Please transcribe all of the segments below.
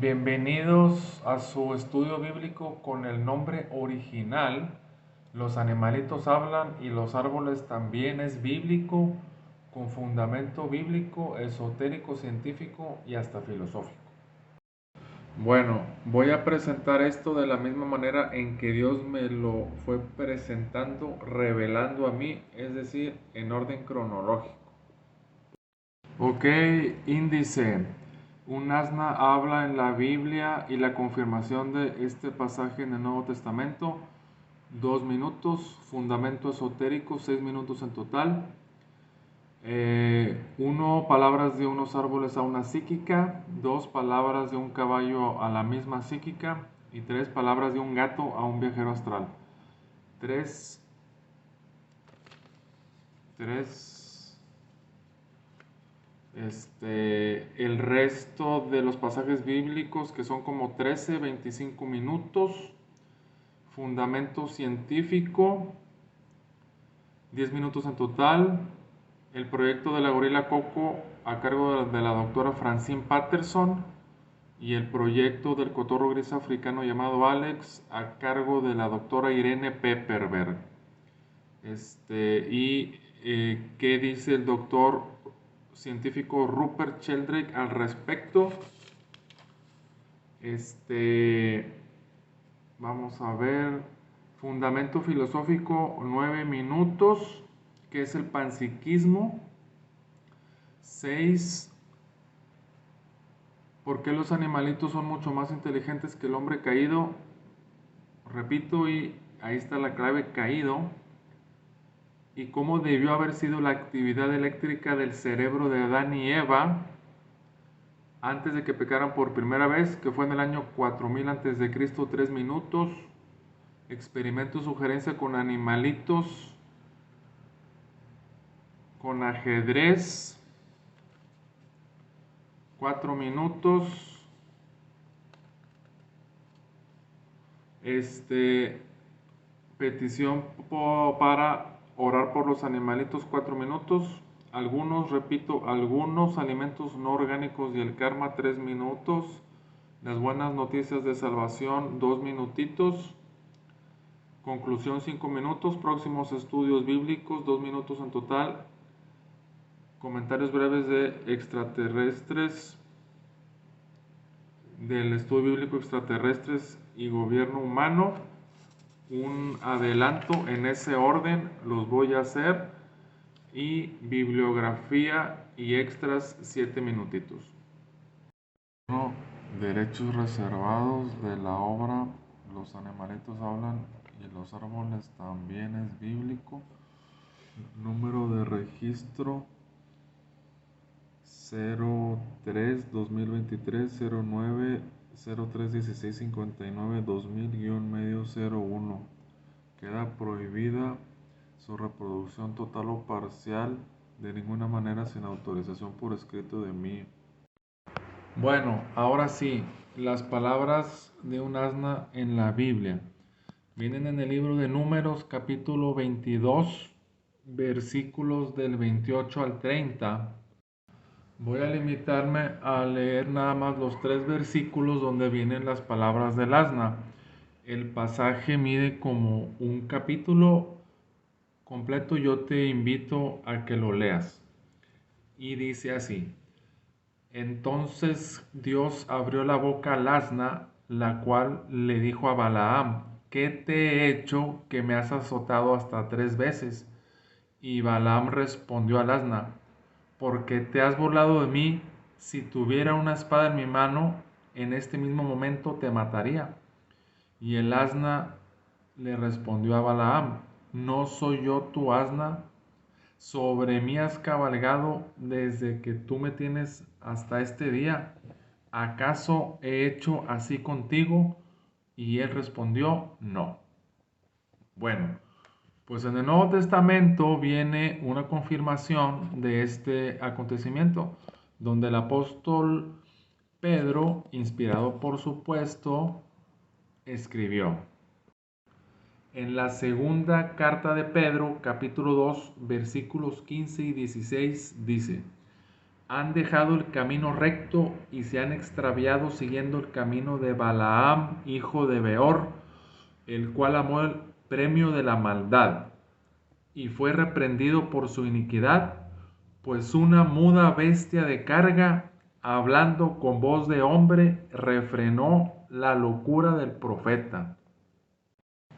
Bienvenidos a su estudio bíblico con el nombre original. Los animalitos hablan y los árboles también es bíblico, con fundamento bíblico, esotérico, científico y hasta filosófico. Bueno, voy a presentar esto de la misma manera en que Dios me lo fue presentando, revelando a mí, es decir, en orden cronológico. Ok, índice. Un asna habla en la Biblia y la confirmación de este pasaje en el Nuevo Testamento. 2 minutos. Fundamento esotérico, 6 minutos en total. 1, palabras de unos árboles a una psíquica. 2, palabras de un caballo a la misma psíquica. Y 3, palabras de un gato a un viajero astral. 3. El resto de los pasajes bíblicos, que son como 13, 25 minutos. Fundamento científico, 10 minutos en total. El proyecto de la gorila Coco a cargo de la doctora Francine Patterson. Y el proyecto del cotorro gris africano llamado Alex a cargo de la doctora Irene Pepperberg. ¿Qué dice el doctor científico Rupert Sheldrake al respecto? Vamos a ver. Fundamento filosófico, 9 minutos. ¿Qué es el panpsiquismo? 6. ¿Por qué los animalitos son mucho más inteligentes que el hombre caído? Repito, y ahí está la clave, caído. ¿Y cómo debió haber sido la actividad eléctrica del cerebro de Adán y Eva antes de que pecaran por primera vez, que fue en el año 4000 a.C., 3 minutos? Experimento, sugerencia con animalitos, con ajedrez, 4 minutos. Petición para orar por los animalitos, 4 minutos. Algunos alimentos no orgánicos y el karma, 3 minutos. Las buenas noticias de salvación, 2 minutitos. Conclusión, 5 minutos. Próximos estudios bíblicos, 2 minutos en total. Comentarios breves de extraterrestres, del estudio bíblico extraterrestres y gobierno humano. Un adelanto en ese orden los voy a hacer. Y bibliografía y extras, 7 minutitos. No, derechos reservados de la obra Los animalitos hablan y los árboles también es bíblico. Número de registro 03-2023-09-03-1659-2000-01. Queda prohibida su reproducción total o parcial de ninguna manera sin autorización por escrito de mí. Bueno, ahora sí, las palabras de un asna en la Biblia vienen en el libro de Números, capítulo 22, versículos del 28 al 30. Voy a limitarme a leer nada más los 3 versículos donde vienen las palabras del asna. El pasaje mide como un capítulo completo, yo te invito a que lo leas. Y dice así: Entonces Dios abrió la boca al asna, la cual le dijo a Balaam: ¿Qué te he hecho que me has azotado hasta 3 veces? Y Balaam respondió al asna: porque te has burlado de mí. Si tuviera una espada en mi mano, en este mismo momento te mataría. Y el asna le respondió a Balaam: ¿no soy yo tu asna? Sobre mí has cabalgado desde que tú me tienes hasta este día. ¿Acaso he hecho así contigo? Y él respondió: no. Bueno, pues en el Nuevo Testamento viene una confirmación de este acontecimiento, donde el apóstol Pedro, inspirado por supuesto, escribió. En la segunda carta de Pedro, capítulo 2, versículos 15 y 16, dice: han dejado el camino recto y se han extraviado siguiendo el camino de Balaam, hijo de Beor, el cual amó el premio de la maldad y fue reprendido por su iniquidad, pues una muda bestia de carga, hablando con voz de hombre, refrenó la locura del profeta.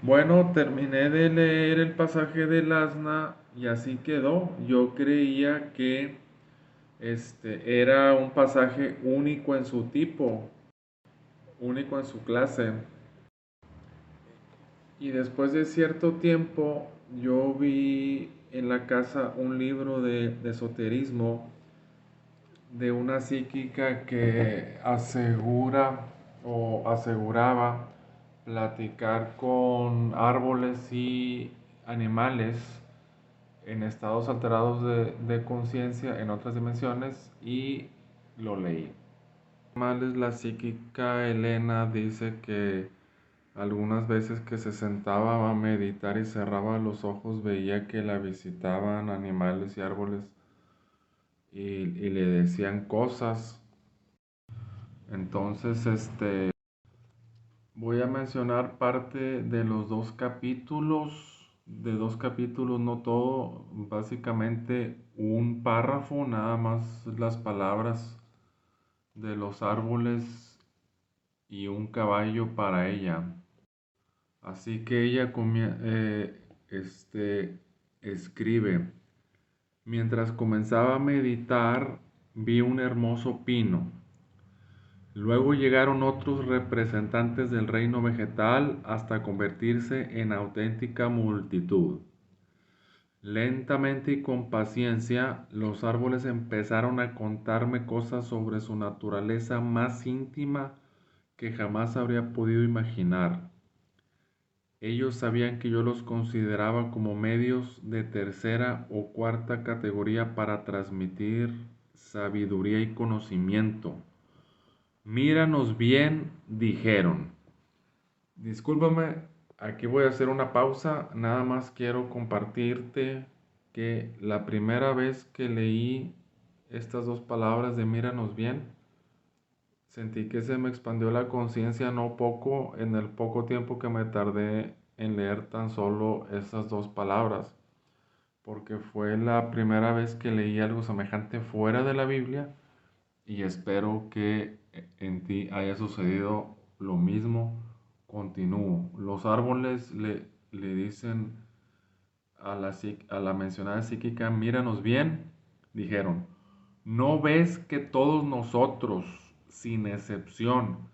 Bueno, terminé de leer el pasaje del asna y así quedó. Yo creía que era un pasaje único en su tipo, único en su clase. Y después de cierto tiempo yo vi en la casa un libro de esoterismo de una psíquica que aseguraba platicar con árboles y animales en estados alterados de conciencia en otras dimensiones y lo leí. Animales, la psíquica Elena dice que algunas veces que se sentaba a meditar y cerraba los ojos veía que la visitaban animales y árboles y le decían cosas. Entonces, voy a mencionar parte de los de dos capítulos, no todo, básicamente un párrafo, nada más las palabras de los árboles y un caballo para ella. Así que ella escribe, mientras comenzaba a meditar, vi un hermoso pino. Luego llegaron otros representantes del reino vegetal hasta convertirse en auténtica multitud. Lentamente y con paciencia, los árboles empezaron a contarme cosas sobre su naturaleza más íntima que jamás habría podido imaginar. Ellos sabían que yo los consideraba como medios de tercera o cuarta categoría para transmitir sabiduría y conocimiento. Míranos bien, dijeron. Discúlpame, aquí voy a hacer una pausa. Nada más quiero compartirte que la primera vez que leí estas dos palabras de míranos bien, sentí que se me expandió la conciencia no poco en el poco tiempo que me tardé en leer tan solo esas dos palabras, porque fue la primera vez que leí algo semejante fuera de la Biblia y espero que en ti haya sucedido lo mismo. Continúo. Los árboles le dicen a la mencionada psíquica, míranos bien, dijeron, ¿no ves que todos nosotros, sin excepción,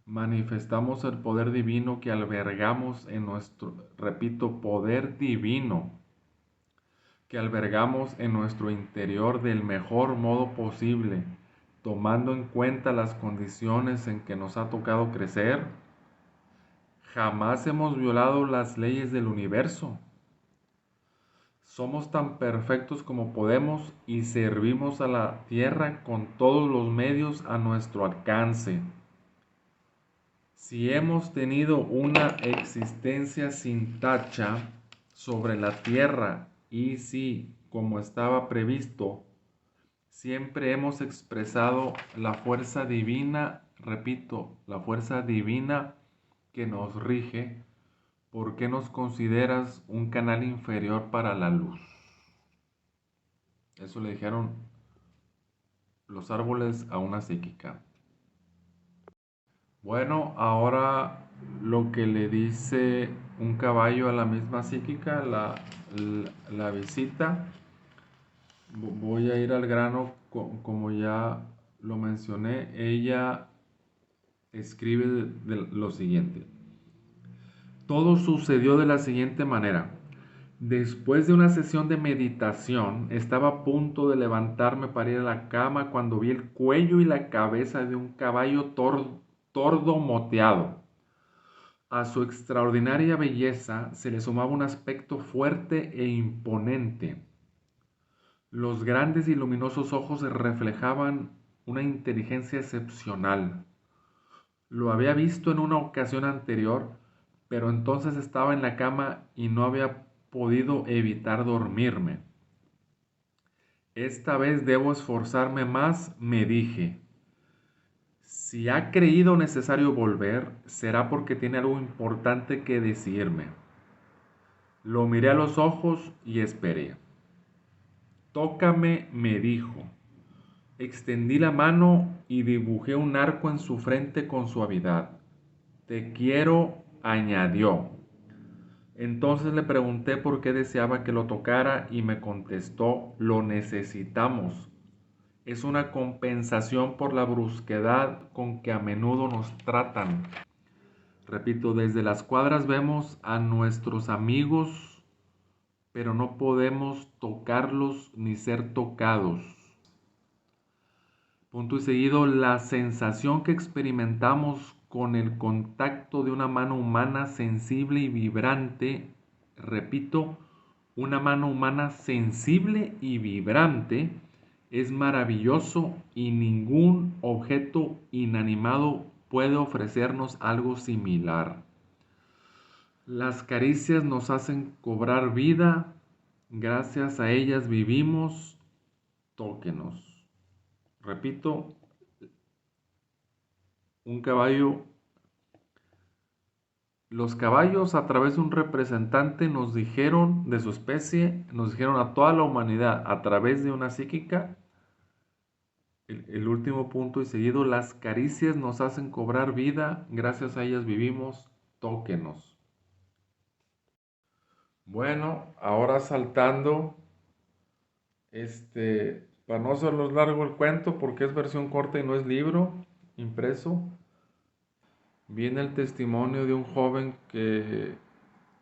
manifestamos el poder divino que albergamos en nuestro, repito, poder divino que albergamos en nuestro interior del mejor modo posible, tomando en cuenta las condiciones en que nos ha tocado crecer? Jamás hemos violado las leyes del universo. Somos tan perfectos como podemos y servimos a la tierra con todos los medios a nuestro alcance. Si hemos tenido una existencia sin tacha sobre la tierra y si, como estaba previsto, siempre hemos expresado la fuerza divina, repito, la fuerza divina que nos rige, ¿por qué nos consideras un canal inferior para la luz? Eso le dijeron los árboles a una psíquica. Bueno, ahora lo que le dice un caballo a la misma psíquica, la visita. Voy a ir al grano, como ya lo mencioné. Ella escribe lo siguiente. Todo sucedió de la siguiente manera. Después de una sesión de meditación, estaba a punto de levantarme para ir a la cama cuando vi el cuello y la cabeza de un caballo tordo moteado. A su extraordinaria belleza se le sumaba un aspecto fuerte e imponente. Los grandes y luminosos ojos reflejaban una inteligencia excepcional. Lo había visto en una ocasión anterior, pero entonces estaba en la cama y no había podido evitar dormirme. Esta vez debo esforzarme más, me dije. Si ha creído necesario volver, será porque tiene algo importante que decirme. Lo miré a los ojos y esperé. Tócame, me dijo. Extendí la mano y dibujé un arco en su frente con suavidad. Te quiero, añadió. Entonces le pregunté por qué deseaba que lo tocara y me contestó, lo necesitamos. Es una compensación por la brusquedad con que a menudo nos tratan. Repito, desde las cuadras vemos a nuestros amigos, pero no podemos tocarlos ni ser tocados. Punto y seguido, la sensación que experimentamos con el contacto de una mano humana sensible y vibrante, repito, una mano humana sensible y vibrante, es maravilloso y ningún objeto inanimado puede ofrecernos algo similar. Las caricias nos hacen cobrar vida, gracias a ellas vivimos, tóquenos. Repito, un caballo, los caballos a través de un representante nos dijeron de su especie, nos dijeron a toda la humanidad a través de una psíquica, el último punto y seguido, las caricias nos hacen cobrar vida, gracias a ellas vivimos, tóquenos. Bueno, ahora saltando, para no hacerlos largo el cuento, porque es versión corta y no es libro impreso, viene el testimonio de un joven que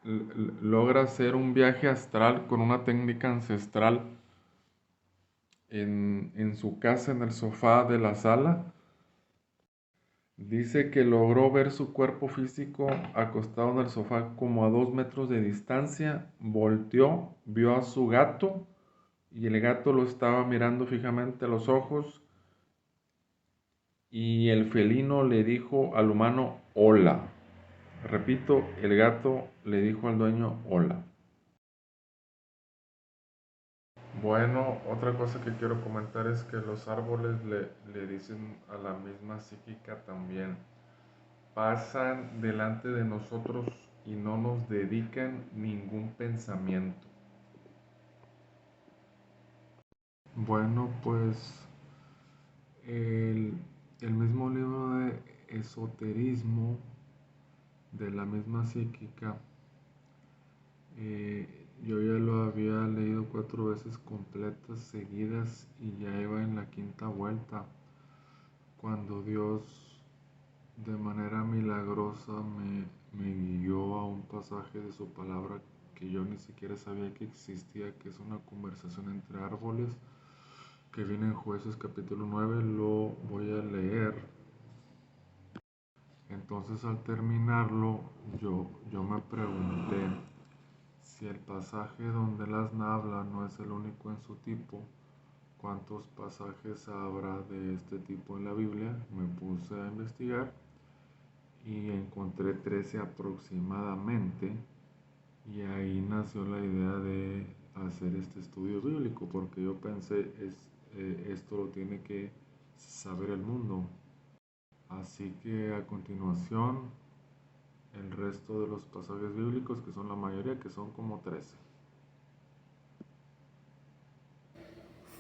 logra hacer un viaje astral con una técnica ancestral en su casa, en el sofá de la sala. Dice que logró ver su cuerpo físico acostado en el sofá como a 2 metros de distancia. Volteó, vio a su gato y el gato lo estaba mirando fijamente a los ojos y el felino le dijo al humano hola. Repito, el gato le dijo al dueño hola. Bueno, otra cosa que quiero comentar es que los árboles le dicen a la misma psíquica también. Pasan delante de nosotros y no nos dedican ningún pensamiento. Bueno, pues el, el mismo libro de esoterismo de la misma psíquica, yo ya lo había leído 4 veces completas seguidas y ya iba en la quinta vuelta, cuando Dios de manera milagrosa me guió a un pasaje de su palabra que yo ni siquiera sabía que existía, que es una conversación entre árboles, que viene en Jueces capítulo 9, lo voy a leer. Entonces al terminarlo, yo me pregunté si el pasaje donde el asna habla no es el único en su tipo, ¿cuántos pasajes habrá de este tipo en la Biblia? Me puse a investigar y encontré 13 aproximadamente, y ahí nació la idea de hacer este estudio bíblico, porque yo pensé, esto lo tiene que saber el mundo. Así que a continuación, el resto de los pasajes bíblicos, que son la mayoría, que son como 13.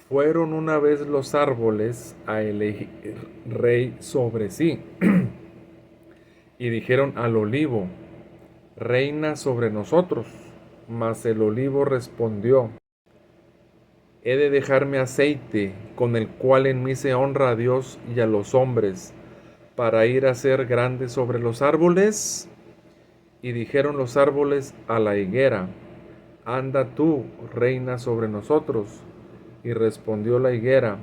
Fueron una vez los árboles a elegir rey sobre sí, y dijeron al olivo, reina sobre nosotros. Mas el olivo respondió, he de dejarme aceite, con el cual en mí se honra a Dios y a los hombres, para ir a ser grande sobre los árboles. Y dijeron los árboles a la higuera, anda tú, reina sobre nosotros. Y respondió la higuera,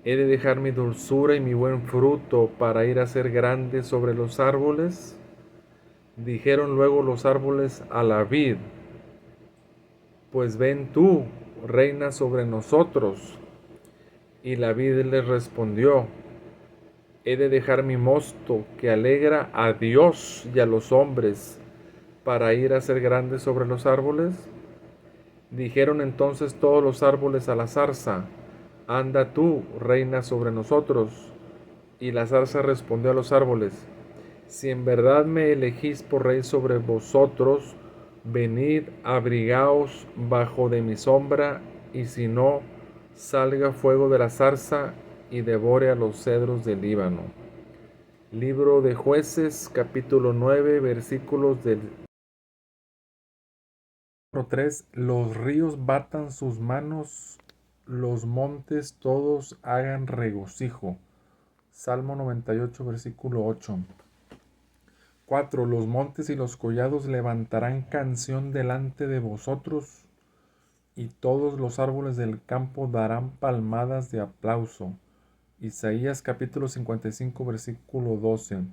he de dejar mi dulzura y mi buen fruto para ir a ser grande sobre los árboles. Dijeron luego los árboles a la vid, pues ven tú, reina sobre nosotros. Y la vid les respondió, he de dejar mi mosto que alegra a Dios y a los hombres para ir a ser grande sobre los árboles. Dijeron entonces todos los árboles a la zarza: anda tú, reina sobre nosotros. Y la zarza respondió a los árboles: si en verdad me elegís por rey sobre vosotros, venid, abrigaos bajo de mi sombra, y si no, salga fuego de la zarza y devore a los cedros del Líbano. Libro de Jueces, capítulo 9, versículos del 3. Los ríos batan sus manos, los montes todos hagan regocijo. Salmo 98, versículo 8. 4. Los montes y los collados levantarán canción delante de vosotros, y todos los árboles del campo darán palmadas de aplauso. Isaías capítulo 55, versículo 12.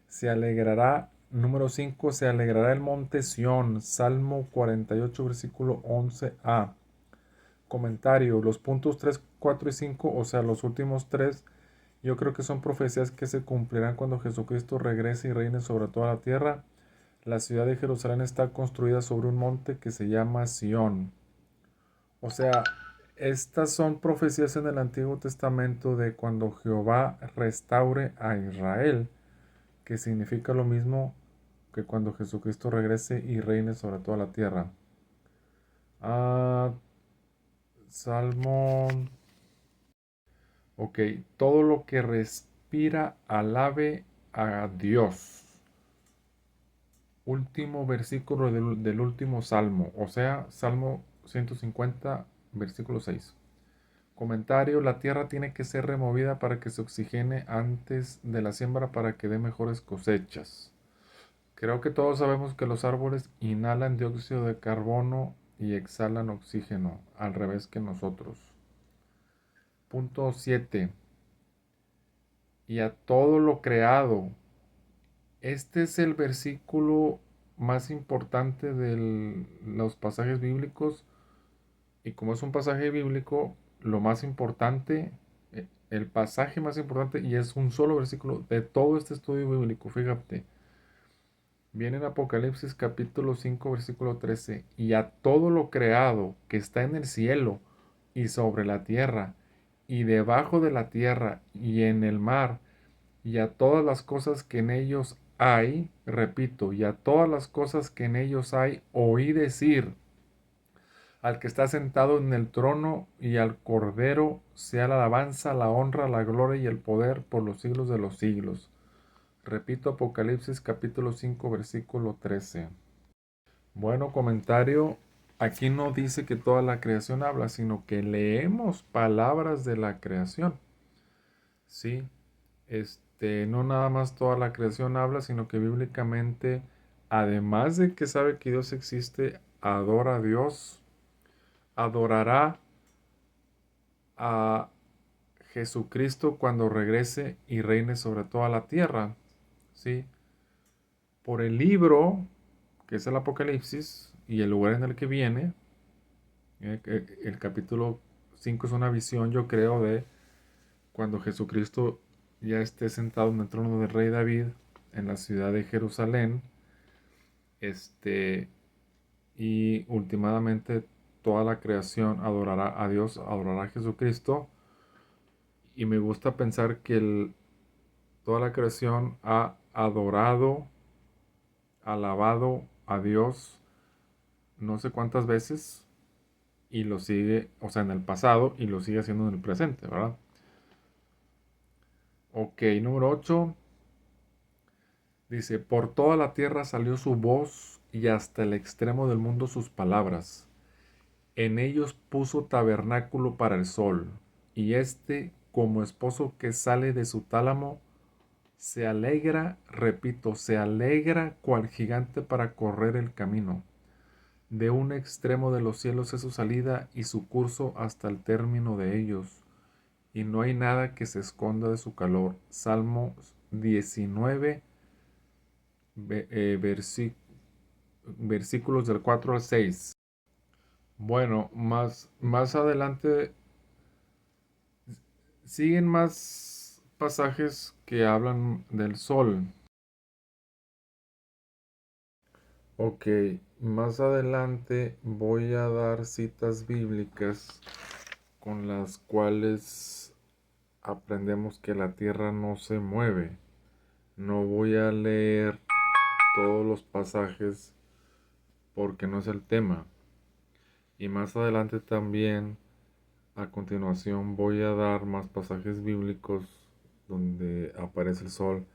Se alegrará, número 5, se alegrará el monte Sión. Salmo 48, versículo 11a. Comentario: los puntos 3, 4 y 5, o sea, los últimos tres, yo creo que son profecías que se cumplirán cuando Jesucristo regrese y reine sobre toda la tierra. La ciudad de Jerusalén está construida sobre un monte que se llama Sión. O sea, estas son profecías en el Antiguo Testamento de cuando Jehová restaure a Israel, que significa lo mismo que cuando Jesucristo regrese y reine sobre toda la tierra. Salmo. Ok, todo lo que respira alabe a Dios. Último versículo del último salmo, o sea, Salmo 150, versículo 6. Comentario: la tierra tiene que ser removida para que se oxigene antes de la siembra para que dé mejores cosechas. Creo que todos sabemos que los árboles inhalan dióxido de carbono y exhalan oxígeno, al revés que nosotros. Punto 7. Y a todo lo creado. Este es el versículo más importante de los pasajes bíblicos, y como es un pasaje bíblico, lo más importante, el pasaje más importante, y es un solo versículo de todo este estudio bíblico. Fíjate, viene en Apocalipsis capítulo 5, versículo 13: y a todo lo creado que está en el cielo y sobre la tierra y debajo de la tierra y en el mar, y a todas las cosas que en ellos hay, repito, y a todas las cosas que en ellos hay, oí decir: al que está sentado en el trono y al Cordero sea la alabanza, la honra, la gloria y el poder por los siglos de los siglos. Repito, Apocalipsis capítulo 5, versículo 13. Bueno, comentario: aquí no dice que toda la creación habla, sino que leemos palabras de la creación. Sí, no nada más toda la creación habla, sino que bíblicamente, además de que sabe que Dios existe, adora a Dios, adorará a Jesucristo cuando regrese y reine sobre toda la tierra. ¿Sí? Por el libro, que es el Apocalipsis, y el lugar en el que viene, el capítulo 5 es una visión, yo creo, de cuando Jesucristo ya esté sentado en el trono del rey David en la ciudad de Jerusalén, y últimamente toda la creación adorará a Dios, adorará a Jesucristo, y me gusta pensar que toda la creación ha adorado, alabado a Dios no sé cuántas veces, y lo sigue, o sea, en el pasado, y lo sigue haciendo en el presente, ¿verdad? Ok, número 8. Dice: por toda la tierra salió su voz, y hasta el extremo del mundo sus palabras. En ellos puso tabernáculo para el sol, y como esposo que sale de su tálamo, se alegra, repito, se alegra cual gigante para correr el camino. De un extremo de los cielos es su salida, y su curso hasta el término de ellos, y no hay nada que se esconda de su calor. Salmo 19, versículos del 4 al 6. Bueno, más adelante siguen más pasajes que hablan del sol. Ok, más adelante voy a dar citas bíblicas con las cuales aprendemos que la tierra no se mueve. No voy a leer todos los pasajes porque no es el tema. Y más adelante también, a continuación, voy a dar más pasajes bíblicos donde aparece el sol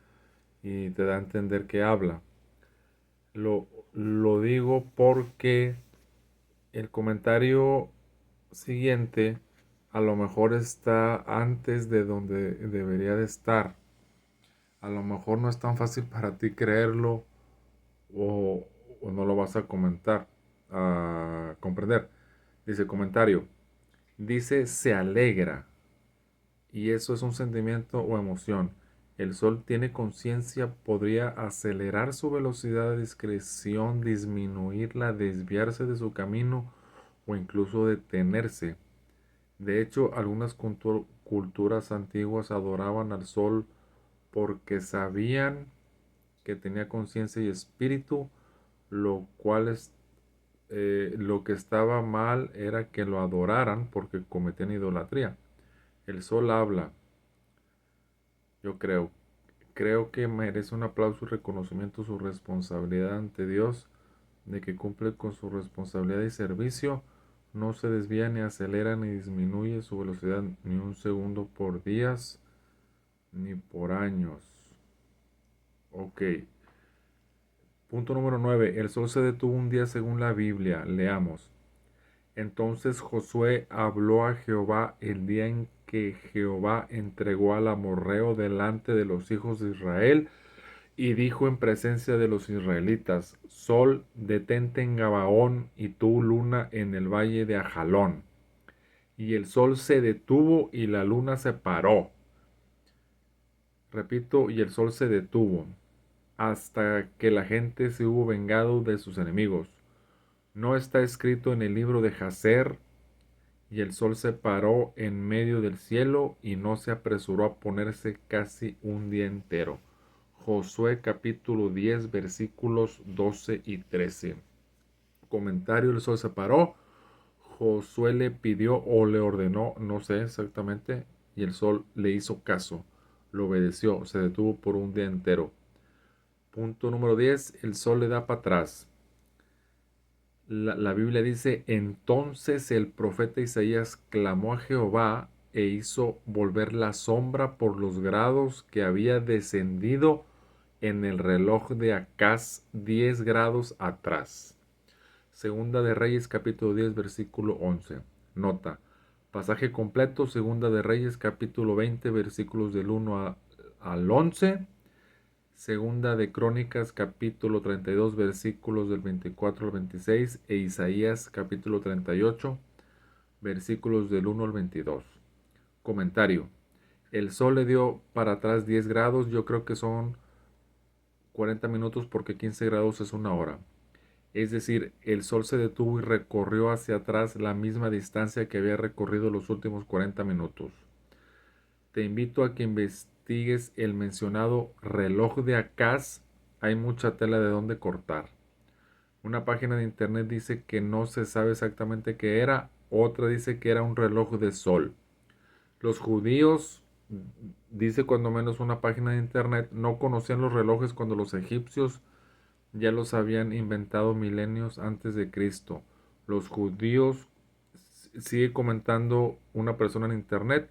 y te da a entender que habla. Lo digo porque el comentario siguiente a lo mejor está antes de donde debería de estar. A lo mejor no es tan fácil para ti creerlo o, o no lo vas a comentar, a comprender. Dice comentario, dice se alegra y eso es un sentimiento o emoción. El sol tiene conciencia, podría acelerar su velocidad de discreción, disminuirla, desviarse de su camino o incluso detenerse. De hecho, algunas culturas antiguas adoraban al sol porque sabían que tenía conciencia y espíritu, lo cual es lo que estaba mal era que lo adoraran porque cometían idolatría. El sol habla, yo creo. Creo que merece un aplauso y reconocimiento su responsabilidad ante Dios, de que cumple con su responsabilidad y servicio, no se desvía ni acelera ni disminuye su velocidad ni un segundo por días ni por años. Ok. Punto número 9. El sol se detuvo un día según la Biblia. Leamos. Entonces Josué habló a Jehová el día en que Jehová entregó al amorreo delante de los hijos de Israel y dijo en presencia de los israelitas, Sol, detente en Gabaón y tú, luna, en el valle de Ajalón. Y el sol se detuvo y la luna se paró. Repito, y el sol se detuvo hasta que la gente se hubo vengado de sus enemigos. No está escrito en el libro de Jacer, y el sol se paró en medio del cielo y no se apresuró a ponerse casi un día entero. Josué capítulo 10 versículos 12 y 13. Comentario, el sol se paró. Josué le pidió o le ordenó, no sé exactamente, y el sol le hizo caso, lo obedeció, se detuvo por un día entero. Punto número 10, el sol le da para atrás. La Biblia dice, entonces el profeta Isaías clamó a Jehová e hizo volver la sombra por los grados que había descendido en el reloj de Acaz 10 grados atrás. Segunda de Reyes capítulo 10 versículo 11. Nota. Pasaje completo, Segunda de Reyes capítulo 20 versículos del 1 al 11. Segunda de Crónicas capítulo 32 versículos del 24 al 26 e Isaías capítulo 38 versículos del 1 al 22. Comentario. El sol le dio para atrás 10 grados, yo creo que son 40 minutos porque 15 grados es una hora. Es decir, el sol se detuvo y recorrió hacia atrás la misma distancia que había recorrido los últimos 40 minutos. Te invito a que investigues el mencionado reloj de Acaz. Hay mucha tela de dónde cortar. Una página de internet dice que no se sabe exactamente qué era, otra dice que era un reloj de sol. Los judíos, dice cuando menos una página de internet, no conocían los relojes cuando los egipcios ya los habían inventado milenios antes de Cristo. Los judíos, sigue comentando una persona en internet,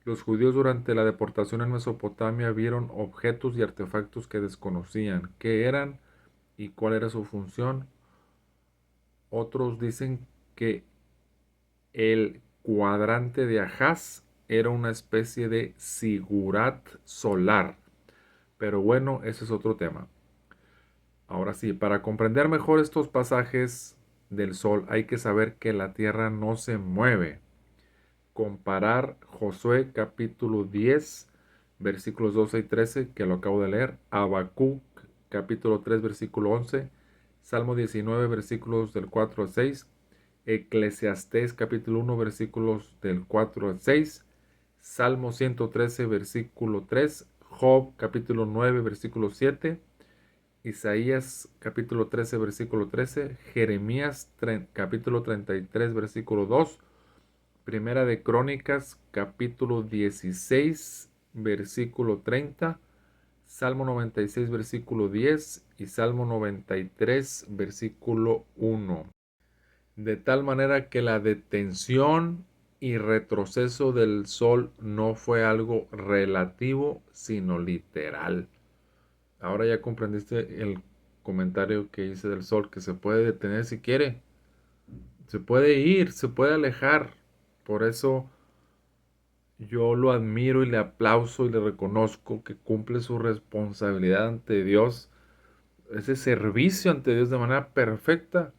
los judíos durante la deportación en Mesopotamia vieron objetos y artefactos que desconocían qué eran y cuál era su función. Otros dicen que el cuadrante de Ahaz era una especie de sigurat solar. Pero bueno, ese es otro tema. Ahora sí, para comprender mejor estos pasajes del sol hay que saber que la tierra no se mueve. Comparar Josué capítulo 10 versículos 12 y 13 que lo acabo de leer, Habacuc capítulo 3 versículo 11, Salmo 19 versículos del 4 al 6, Eclesiastés capítulo 1 versículos del 4 al 6, Salmo 113 versículo 3, Job capítulo 9 versículo 7, Isaías capítulo 13, versículo 13, Jeremías capítulo 33, versículo 2, Primera de Crónicas capítulo 16, versículo 30, Salmo 96, versículo 10 y Salmo 93, versículo 1. De tal manera que la detención y retroceso del sol no fue algo relativo, sino literal. Ahora ya comprendiste el comentario que hice del sol, que se puede detener si quiere, se puede ir, se puede alejar. Por eso yo lo admiro y le aplauso y le reconozco que cumple su responsabilidad ante Dios, ese servicio ante Dios de manera perfecta.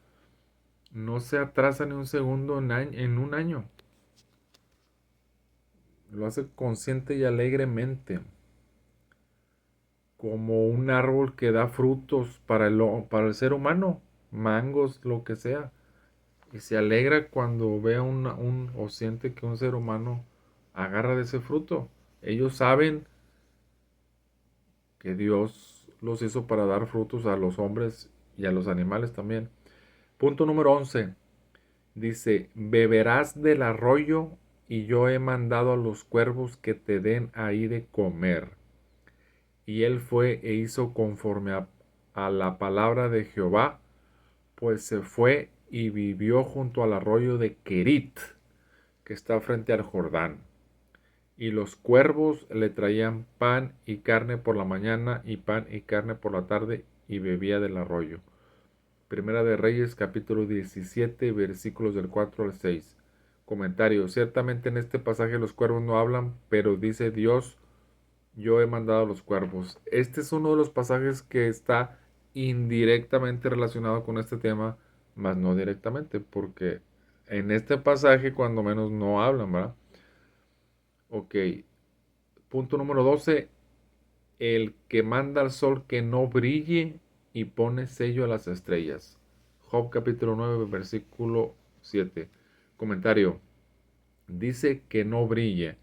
No se atrasa ni un segundo en un año. Lo hace consciente y alegremente, como un árbol que da frutos para el ser humano, mangos, lo que sea. Y se alegra cuando ve o siente que un ser humano agarra de ese fruto. Ellos saben que Dios los hizo para dar frutos a los hombres y a los animales también. Punto número 11. Dice, beberás del arroyo y yo he mandado a los cuervos que te den ahí de comer. Y él fue e hizo conforme a la palabra de Jehová, pues se fue y vivió junto al arroyo de Querit, que está frente al Jordán. Y los cuervos le traían pan y carne por la mañana y pan y carne por la tarde, y bebía del arroyo. Primera de Reyes capítulo 17 versículos del 4 al 6. Comentario. Ciertamente en este pasaje los cuervos no hablan, pero dice Dios, yo he mandado a los cuervos. Este es uno de los pasajes que está indirectamente relacionado con este tema, mas no directamente, porque en este pasaje cuando menos no hablan, ¿verdad? Ok, punto número 12. El que manda al sol que no brille y pone sello a las estrellas. Job capítulo 9 versículo 7. Comentario. Dice que no brille.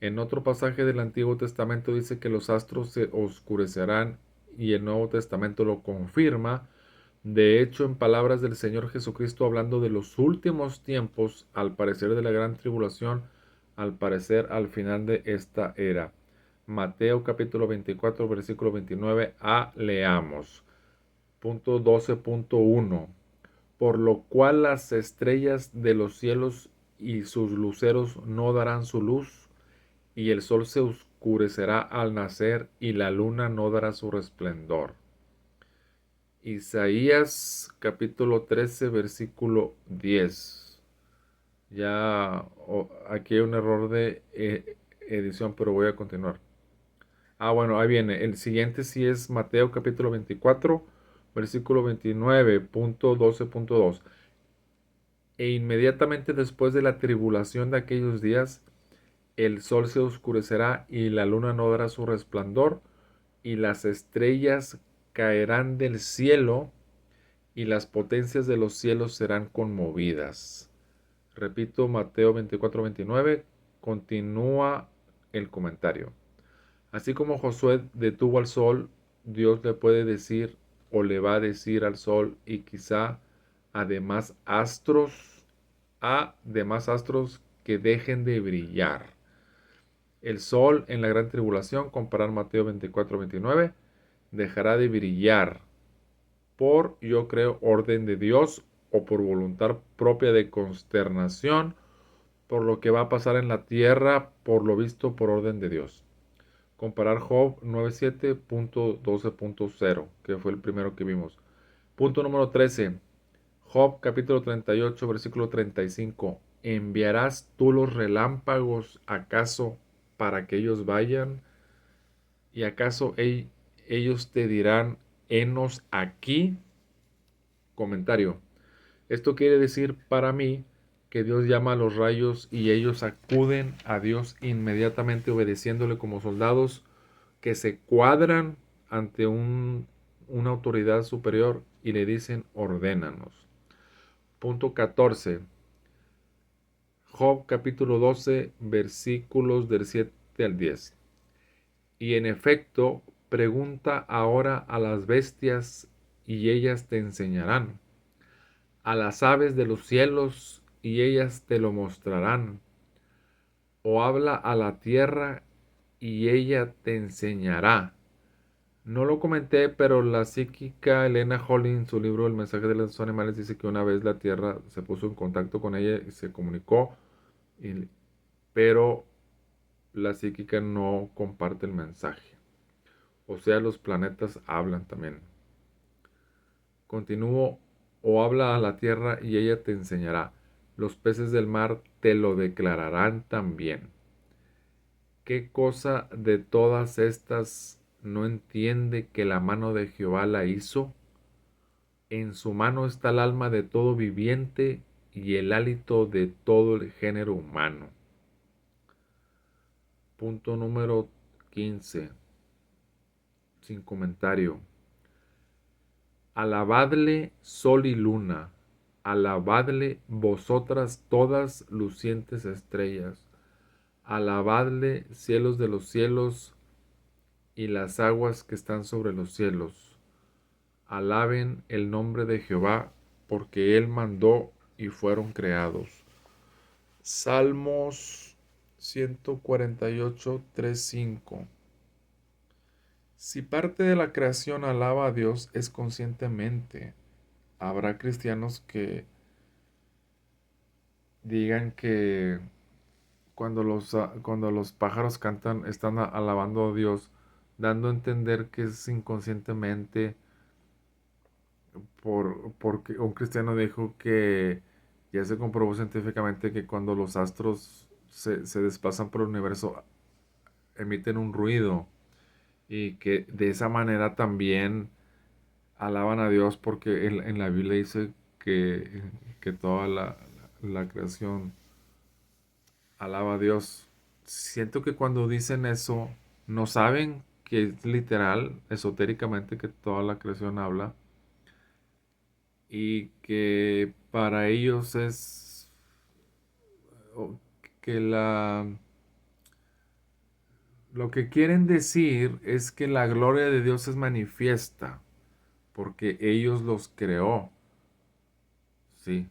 En otro pasaje del Antiguo Testamento dice que los astros se oscurecerán y el Nuevo Testamento lo confirma. De hecho, en palabras del Señor Jesucristo hablando de los últimos tiempos, al parecer de la gran tribulación, al parecer al final de esta era. Mateo capítulo 24, versículo 29 leamos. Punto 12.1. Por lo cual las estrellas de los cielos y sus luceros no darán su luz, y el sol se oscurecerá al nacer, y la luna no dará su resplandor. Isaías capítulo 13, versículo 10. Aquí hay un error de edición, pero voy a continuar. Bueno, ahí viene. El siguiente sí es Mateo capítulo 24, versículo 29.12.2. E inmediatamente después de la tribulación de aquellos días, el sol se oscurecerá y la luna no dará su resplandor, y las estrellas caerán del cielo, y las potencias de los cielos serán conmovidas. Repito, Mateo 24:29, continúa el comentario. Así como Josué detuvo al sol, Dios le puede decir o le va a decir al sol y quizá a demás astros que dejen de brillar. El sol en la gran tribulación, comparar Mateo 24:29, dejará de brillar por, yo creo, orden de Dios o por voluntad propia de consternación por lo que va a pasar en la tierra, por lo visto por orden de Dios. Comparar Job 9.7.12.0, que fue el primero que vimos. Punto número 13. Job capítulo 38, versículo 35. ¿Enviarás tú los relámpagos acaso para que ellos vayan? ¿Y acaso ellos te dirán, henos aquí? Comentario. Esto quiere decir para mí que Dios llama a los rayos y ellos acuden a Dios inmediatamente obedeciéndole como soldados que se cuadran ante una autoridad superior y le dicen ordénanos. Punto 14. Job capítulo 12 versículos del 7 al 10. Y en efecto, Pregunta ahora a las bestias y ellas te enseñarán, a las aves de los cielos y ellas te lo mostrarán, o habla a la tierra y ella te enseñará. No lo comenté, pero la psíquica Elena Holly en su libro El mensaje de los animales dice que una vez la Tierra se puso en contacto con ella y se comunicó, pero la psíquica no comparte el mensaje. O sea, los planetas hablan también. Continúo, o habla a la tierra y ella te enseñará. Los peces del mar te lo declararán también. ¿Qué cosa de todas estas no entiende que la mano de Jehová la hizo? En su mano está el alma de todo viviente y el hálito de todo el género humano. Punto número 15. Sin comentario. Alabadle sol y luna, alabadle vosotras todas lucientes estrellas, alabadle cielos de los cielos y las aguas que están sobre los cielos. Alaben el nombre de Jehová, porque Él mandó y fueron creados. Salmos 148, 3, 5. Si parte de la creación alaba a Dios es conscientemente, habrá cristianos que digan que cuando los pájaros cantan están alabando a Dios, dando a entender que es inconscientemente, porque un cristiano dijo que ya se comprobó científicamente que cuando los astros se desplazan por el universo emiten un ruido y que de esa manera también alaban a Dios, porque en la Biblia dice que toda la creación alaba a Dios. Siento que cuando dicen eso, no saben que es literal, esotéricamente, que toda la creación habla y que para ellos es que lo que quieren decir es que la gloria de Dios es manifiesta porque ellos los creó, sí,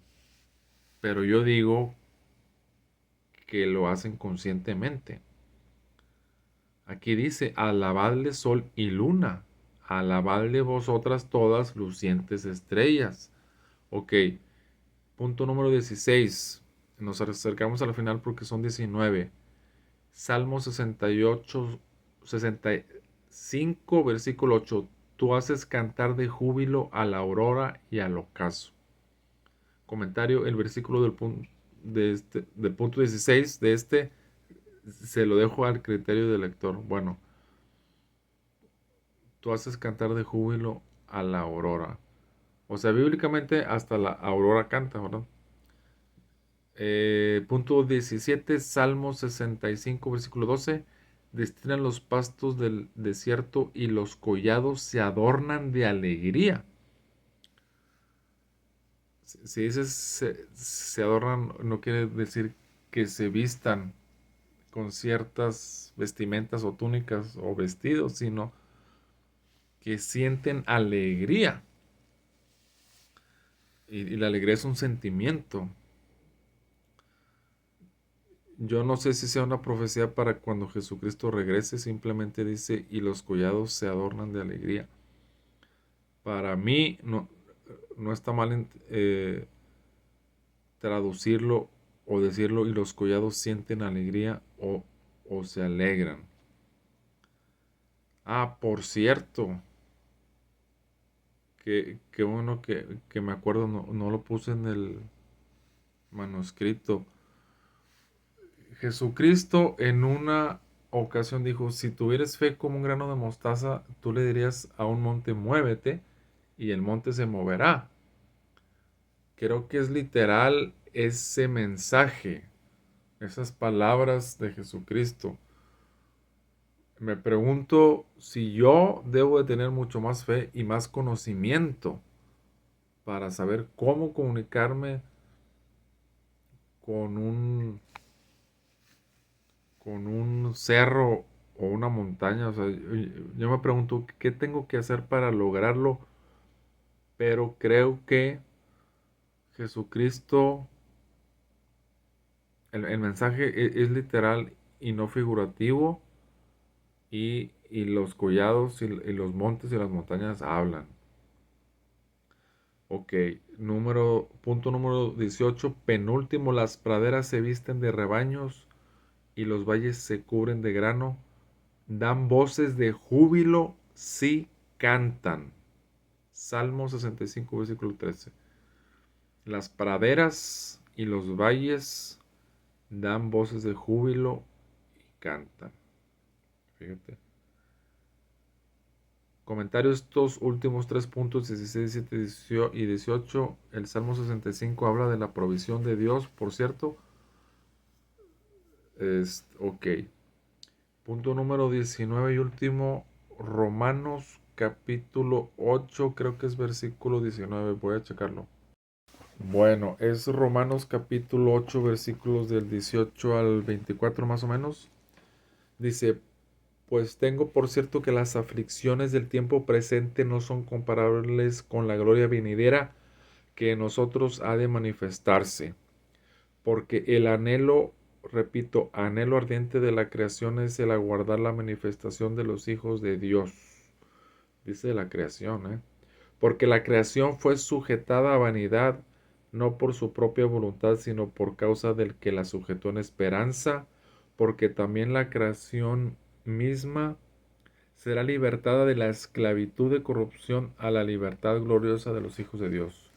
pero yo digo que lo hacen conscientemente. Aquí dice, alabadle sol y luna, alabadle vosotras todas lucientes estrellas. Ok, punto número 16. Nos acercamos al final porque son 19. Salmo 68, 65, versículo 8. Tú haces cantar de júbilo a la aurora y al ocaso. Comentario, el versículo del punto 16 de este se lo dejo al criterio del lector. Bueno, tú haces cantar de júbilo a la aurora. O sea, bíblicamente hasta la aurora canta, ¿verdad? Punto 17, Salmo 65, versículo 12. Destilan los pastos del desierto y los collados se adornan de alegría. Si dices se adornan, no quiere decir que se vistan con ciertas vestimentas o túnicas o vestidos, sino que sienten alegría. Y la alegría es un sentimiento. Yo no sé si sea una profecía para cuando Jesucristo regrese, simplemente dice, y los collados se adornan de alegría. Para mí no está mal traducirlo o decirlo, y los collados sienten alegría o se alegran. Ah, por cierto, que bueno que me acuerdo, no lo puse en el manuscrito. Jesucristo en una ocasión dijo, si tuvieras fe como un grano de mostaza, tú le dirías a un monte, muévete, y el monte se moverá. Creo que es literal ese mensaje, esas palabras de Jesucristo. Me pregunto si yo debo de tener mucho más fe y más conocimiento para saber cómo comunicarme con un cerro o una montaña. O sea, yo me pregunto qué tengo que hacer para lograrlo, pero creo que Jesucristo, el mensaje es literal y no figurativo, y los collados y los montes y las montañas hablan. Ok, punto número 18, penúltimo, las praderas se visten de rebaños y los valles se cubren de grano, dan voces de júbilo si cantan. Salmo 65, versículo 13. Las praderas y los valles dan voces de júbilo y cantan. Fíjate. Comentario estos últimos tres puntos, 16, 17 y 18. El Salmo 65 habla de la provisión de Dios, por cierto. Ok. Punto número 19 y último, Romanos capítulo 8, creo que es versículo 19, voy a checarlo. Bueno, es Romanos capítulo 8, versículos del 18 al 24 más o menos. Dice, pues tengo por cierto que las aflicciones del tiempo presente no son comparables con la gloria venidera que en nosotros ha de manifestarse. Porque el anhelo, repito, anhelo ardiente de la creación es el aguardar la manifestación de los hijos de Dios. Dice la creación, ¿eh? Porque la creación fue sujetada a vanidad, no por su propia voluntad, sino por causa del que la sujetó en esperanza, porque también la creación misma será libertada de la esclavitud de corrupción a la libertad gloriosa de los hijos de Dios.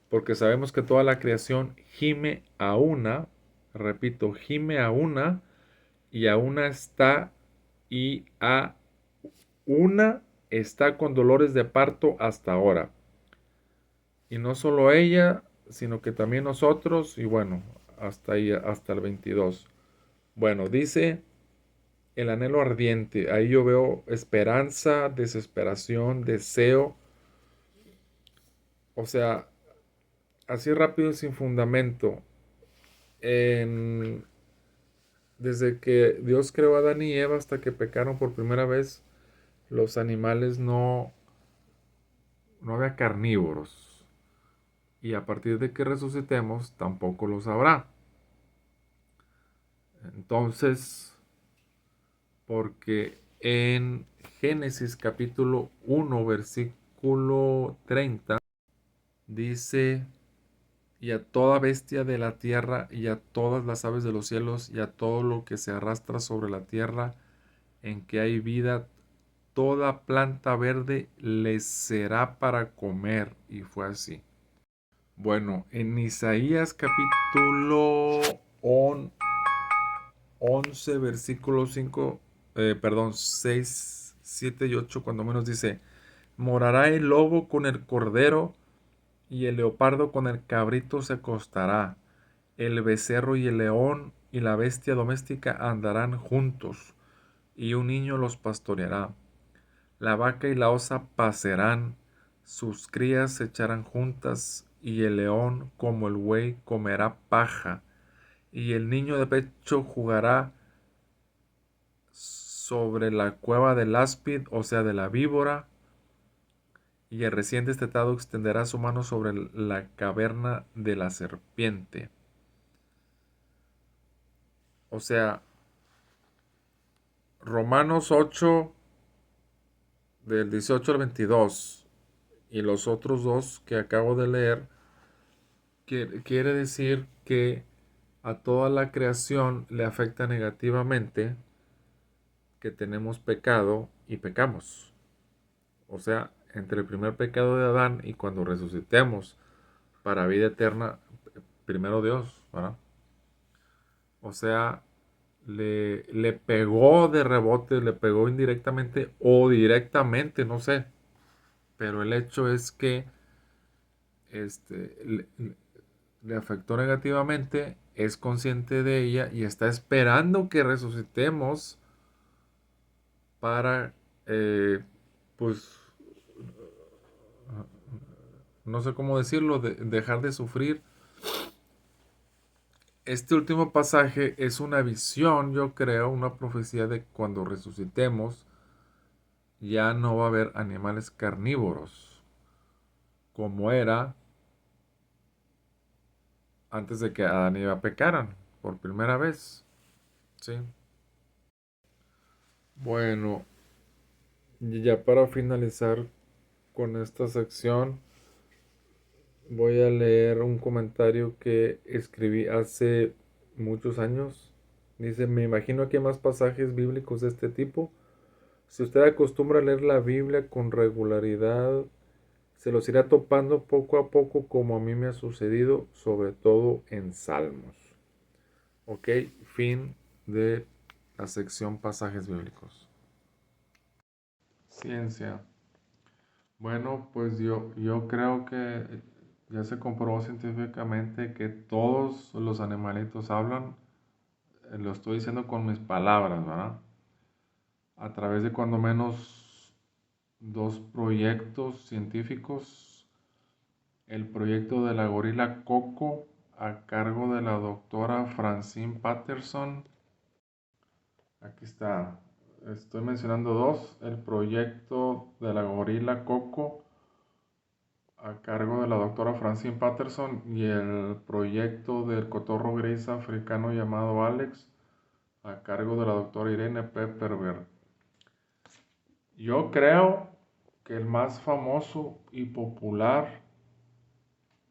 Porque sabemos que toda la creación gime a una, repito, gime a una, y a una está, y a una está con dolores de parto hasta ahora. Y no solo ella, sino que también nosotros, y bueno, hasta ahí, hasta el 22. Bueno, dice el anhelo ardiente. Ahí yo veo esperanza, desesperación, deseo. O sea, así rápido y sin fundamento. En, Desde que Dios creó a Adán y Eva hasta que pecaron por primera vez, los animales no había carnívoros. Y a partir de que resucitemos, tampoco los habrá. Entonces, porque en Génesis capítulo 1, versículo 30, dice, y a toda bestia de la tierra, y a todas las aves de los cielos, y a todo lo que se arrastra sobre la tierra, en que hay vida, toda planta verde les será para comer. Y fue así. Bueno, en Isaías capítulo 11, versículo 5, perdón, 6, 7 y 8, cuando menos dice, morará el lobo con el cordero, y el leopardo con el cabrito se acostará. El becerro y el león y la bestia doméstica andarán juntos, y un niño los pastoreará. La vaca y la osa pacerán, sus crías se echarán juntas, y el león como el buey comerá paja, y el niño de pecho jugará sobre la cueva del áspid, o sea, de la víbora, y el recién destetado extenderá su mano sobre la caverna de la serpiente. O sea, Romanos 8, del 18 al 22, y los otros dos que acabo de leer, quiere decir que a toda la creación le afecta negativamente que tenemos pecado y pecamos. O sea, entre el primer pecado de Adán y cuando resucitemos para vida eterna, primero Dios, ¿verdad? O sea, le pegó de rebote, le pegó indirectamente o directamente, no sé. Pero el hecho es que este, le afectó negativamente, es consciente de ella y está esperando que resucitemos para, pues, no sé cómo decirlo, dejar de sufrir Este último pasaje es una visión, yo creo, una profecía de cuando resucitemos, ya no va a haber animales carnívoros, como era antes de que Adán y Eva pecaran por primera vez. ¿Sí? Bueno, y ya para finalizar con esta sección, voy a leer un comentario que escribí hace muchos años. Dice, me imagino que hay más pasajes bíblicos de este tipo. Si usted acostumbra a leer la Biblia con regularidad, se los irá topando poco a poco como a mí me ha sucedido, sobre todo en Salmos. Ok, fin de la sección pasajes bíblicos. Ciencia. Bueno, pues yo creo que ya se comprobó científicamente que todos los animalitos hablan. Lo estoy diciendo con mis palabras, ¿verdad? A través de cuando menos dos proyectos científicos. El proyecto de la gorila Coco a cargo de la doctora Francine Patterson. Aquí está. Estoy mencionando dos. El proyecto de la gorila Coco a cargo de la doctora Francine Patterson y el proyecto del cotorro gris africano llamado Alex a cargo de la doctora Irene Pepperberg. Yo creo que el más famoso y popular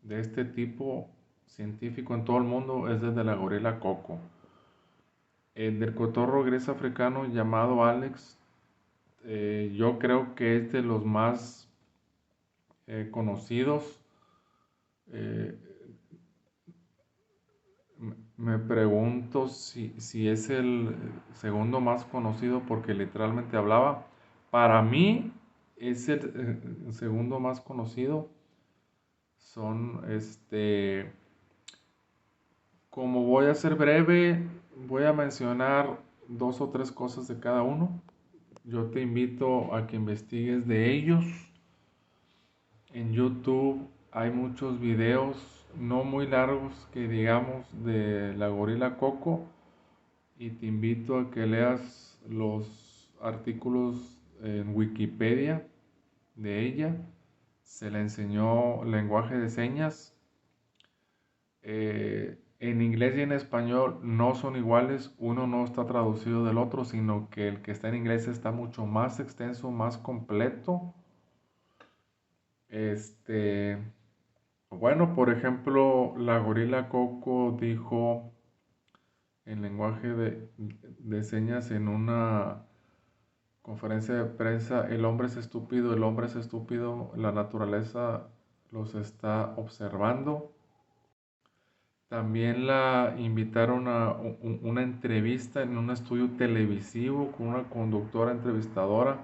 de este tipo científico en todo el mundo es el de la gorila Coco. El del cotorro gris africano llamado Alex, yo creo que es de los más conocidos. Eh, Me pregunto si es el segundo más conocido porque literalmente hablaba. Para mí es el segundo más conocido. Son, como voy a ser breve, voy a mencionar dos o tres cosas de cada uno. Yo te invito a que investigues de ellos. En YouTube hay muchos videos no muy largos que digamos de la gorila Coco y te invito a que leas los artículos en Wikipedia de ella. Se le enseñó lenguaje de señas. En inglés y en español no son iguales, uno no está traducido del otro, sino que el que está en inglés está mucho más extenso, más completo. Este, bueno, por ejemplo, la gorila Coco dijo en lenguaje de señas en una conferencia de prensa, el hombre es estúpido, la naturaleza los está observando. También la invitaron a una entrevista en un estudio televisivo con una conductora entrevistadora.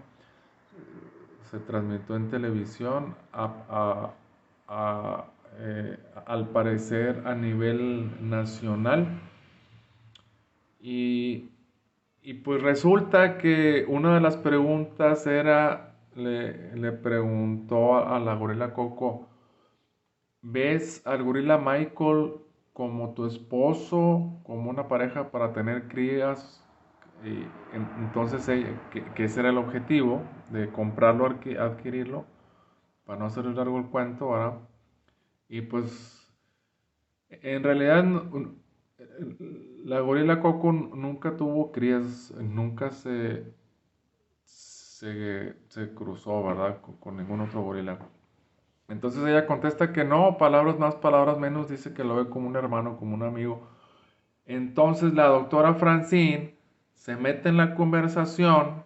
Se transmitió en televisión, a, al parecer a nivel nacional. Y, y pues resulta que una de las preguntas era, le preguntó a la gorila Coco, ¿ves al gorila Michael como tu esposo, como una pareja para tener crías? Y entonces que ese era el objetivo de comprarlo, adquirirlo, para no hacerles largo el cuento, ¿verdad? Y pues en realidad la gorila Coco nunca tuvo crías, nunca se cruzó, ¿verdad? Con ningún otro gorila. Entonces ella contesta que no, palabras más, palabras menos, dice que lo ve como un hermano, como un amigo. Entonces la doctora Francine se mete en la conversación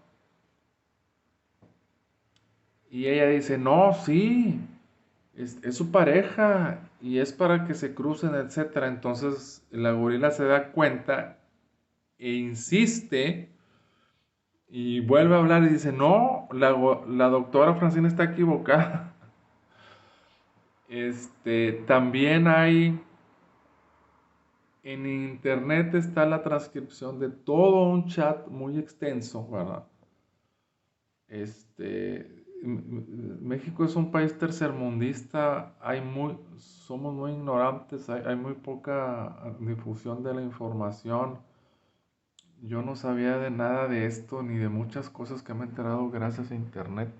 y ella dice, no, sí, es su pareja y es para que se crucen, etcétera. Entonces la gorila se da cuenta e insiste y vuelve a hablar y dice, no, la doctora Francine está equivocada. También hay, en internet está la transcripción de todo un chat muy extenso, ¿verdad? México es un país tercermundista, somos muy ignorantes, hay muy poca difusión de la información. Yo no sabía de nada de esto ni de muchas cosas que me he enterado gracias a internet.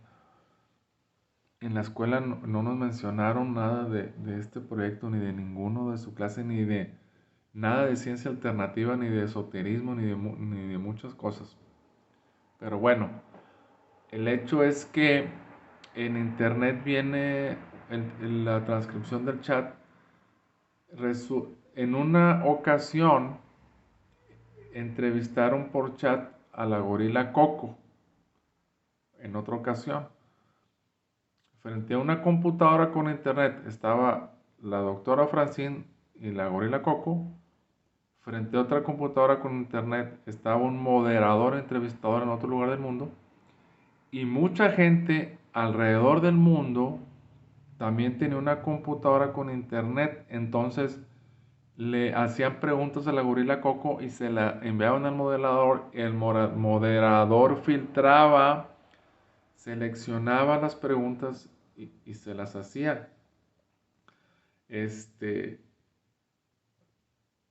En la escuela no nos mencionaron nada de este proyecto, ni de ninguno de su clase, ni de nada de ciencia alternativa, ni de esoterismo, ni de muchas cosas. Pero bueno, el hecho es que en internet viene en la transcripción del chat. En una ocasión entrevistaron por chat a la gorila Coco. En otra ocasión, frente a una computadora con internet estaba la doctora Francine y la gorila Coco. Frente a otra computadora con internet estaba un moderador entrevistador en otro lugar del mundo. Y mucha gente alrededor del mundo también tenía una computadora con internet. Entonces le hacían preguntas a la gorila Coco y se la enviaban al moderador. El moderador filtraba, seleccionaba las preguntas y se las hacía. Este,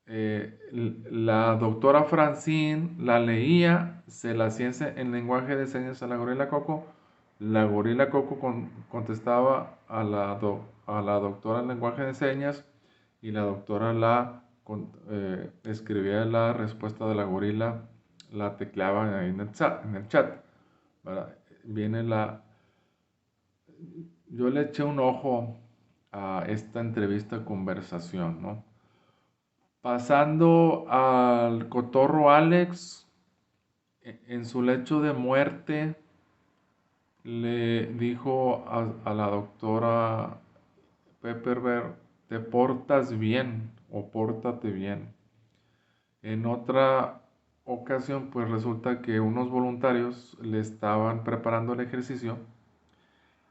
la doctora Francine la leía, se la hacía en lenguaje de señas a la gorila Coco contestaba a la doctora en lenguaje de señas y la doctora escribía la respuesta de la gorila, la tecleaba ahí en el chat, ¿verdad? Viene yo le eché un ojo a esta entrevista conversación, ¿no? Pasando al cotorro Alex, en su lecho de muerte, le dijo a la doctora Pepperberg, te portas bien o pórtate bien. En otra ocasión, pues resulta que unos voluntarios le estaban preparando el ejercicio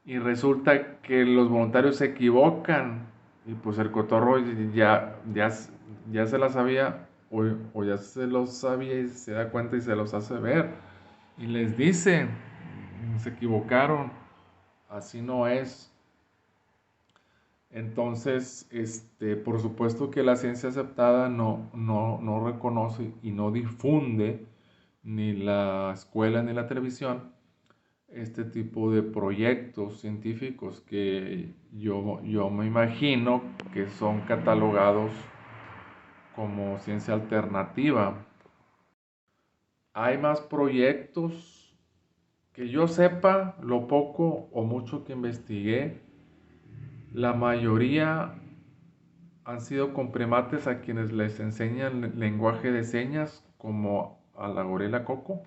y resulta que los voluntarios se equivocan y pues el cotorro ya se la sabía o ya se los sabía y se da cuenta y se los hace ver y les dice, se equivocaron, así no es. Entonces, por supuesto que la ciencia aceptada no reconoce y no difunde ni la escuela ni la televisión este tipo de proyectos científicos que yo me imagino que son catalogados como ciencia alternativa. Hay más proyectos que yo sepa, lo poco o mucho que investigué, la mayoría han sido con primates a quienes les enseñan lenguaje de señas, como a la gorila Coco.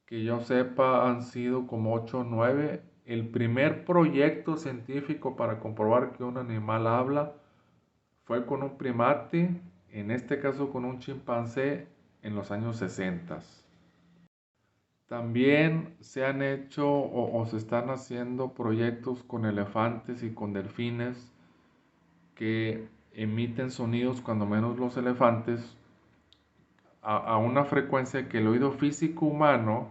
Que yo sepa, han sido como 8 o 9. El primer proyecto científico para comprobar que un animal habla fue con un primate, en este caso con un chimpancé, en los años 60. También se han hecho o se están haciendo proyectos con elefantes y con delfines que emiten sonidos, cuando menos los elefantes, a una frecuencia que el oído físico humano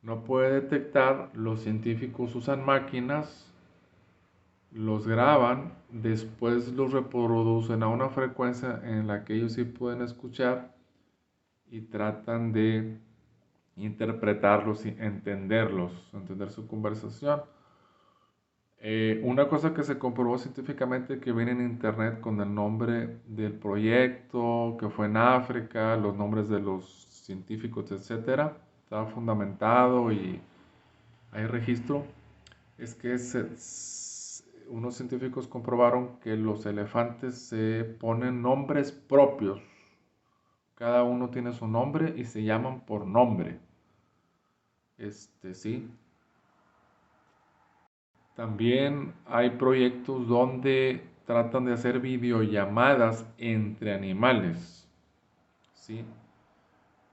no puede detectar. Los científicos usan máquinas, los graban, después los reproducen a una frecuencia en la que ellos sí pueden escuchar y tratan de interpretarlos y entenderlos, entender su conversación. Una cosa que se comprobó científicamente que viene en internet con el nombre del proyecto, que fue en África, los nombres de los científicos, etcétera, estaba fundamentado y hay registro, es que unos científicos comprobaron que los elefantes se ponen nombres propios. Cada uno tiene su nombre y se llaman por nombre. Sí. También hay proyectos donde tratan de hacer videollamadas entre animales. ¿Sí?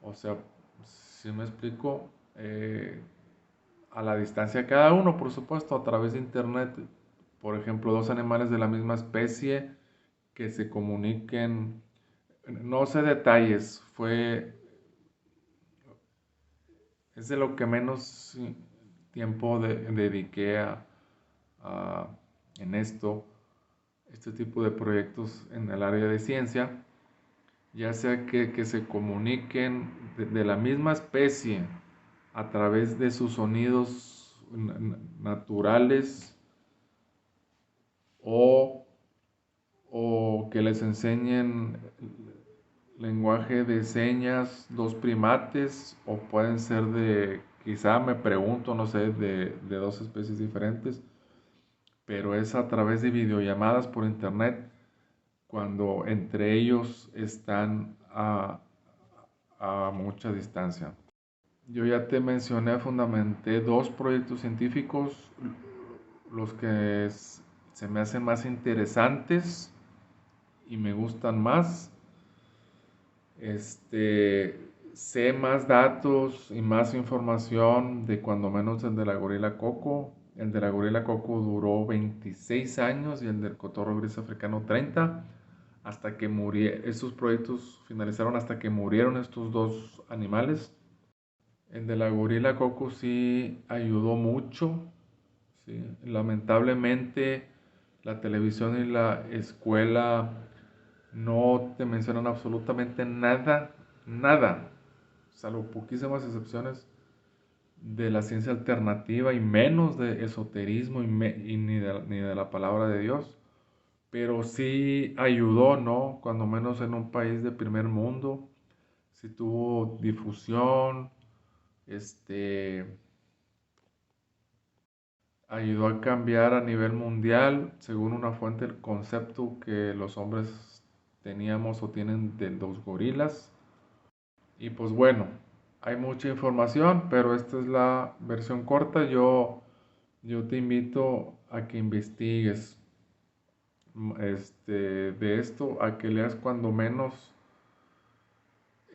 O sea, si me explico, a la distancia de cada uno, por supuesto, a través de internet. Por ejemplo, dos animales de la misma especie que se comuniquen. No sé detalles, es de lo que menos tiempo dediqué a- en este tipo de proyectos en el área de ciencia, ya sea que se comuniquen de la misma especie a través de sus sonidos naturales o, o que les enseñen lenguaje de señas, dos primates, o pueden ser quizá me pregunto, no sé, de dos especies diferentes, pero es a través de videollamadas por internet cuando entre ellos están a mucha distancia. Yo ya te mencioné, fundamenté dos proyectos científicos, los que se me hacen más interesantes y me gustan más. Sé más datos y más información de cuando menos el de la gorila coco. El de la gorila coco duró 26 años y el del cotorro gris africano 30, hasta que murieron. Estos proyectos finalizaron hasta que murieron estos dos animales. El de la gorila coco sí ayudó mucho, ¿sí? Lamentablemente la televisión y la escuela no te mencionan absolutamente nada, nada, salvo poquísimas excepciones de la ciencia alternativa y menos de esoterismo y ni de la palabra de Dios. Pero sí ayudó, ¿no? Cuando menos en un país de primer mundo, sí tuvo difusión, este, ayudó a cambiar a nivel mundial, según una fuente, el concepto que los hombres teníamos o tienen de los gorilas. Y pues bueno, hay mucha información, pero esta es la versión corta. Yo te invito a que investigues de esto, a que leas cuando menos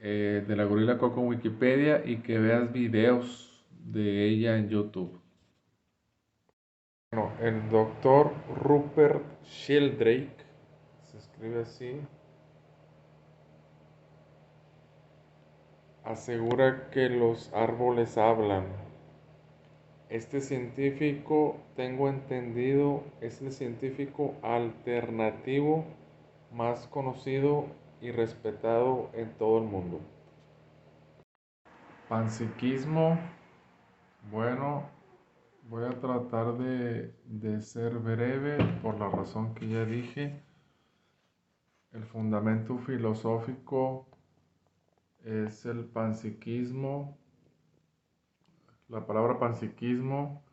de la gorila coco en Wikipedia y que veas videos de ella en YouTube. Bueno, el doctor Rupert Sheldrake, se escribe así, asegura que los árboles hablan. Este científico, tengo entendido, es el científico alternativo más conocido y respetado en todo el mundo. Panpsiquismo, bueno, voy a tratar de ser breve por la razón que ya dije. El fundamento filosófico es el panpsiquismo. La palabra panpsiquismo,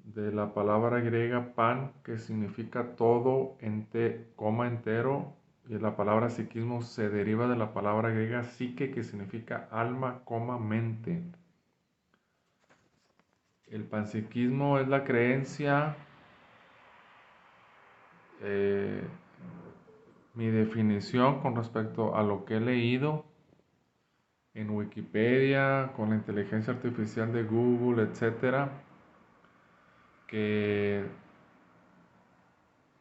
de la palabra griega pan, que significa todo, coma entero, y la palabra psiquismo se deriva de la palabra griega psique, que significa alma, coma mente. El panpsiquismo es la creencia, eh, mi definición con respecto a lo que he leído en Wikipedia, con la inteligencia artificial de Google, etcétera, que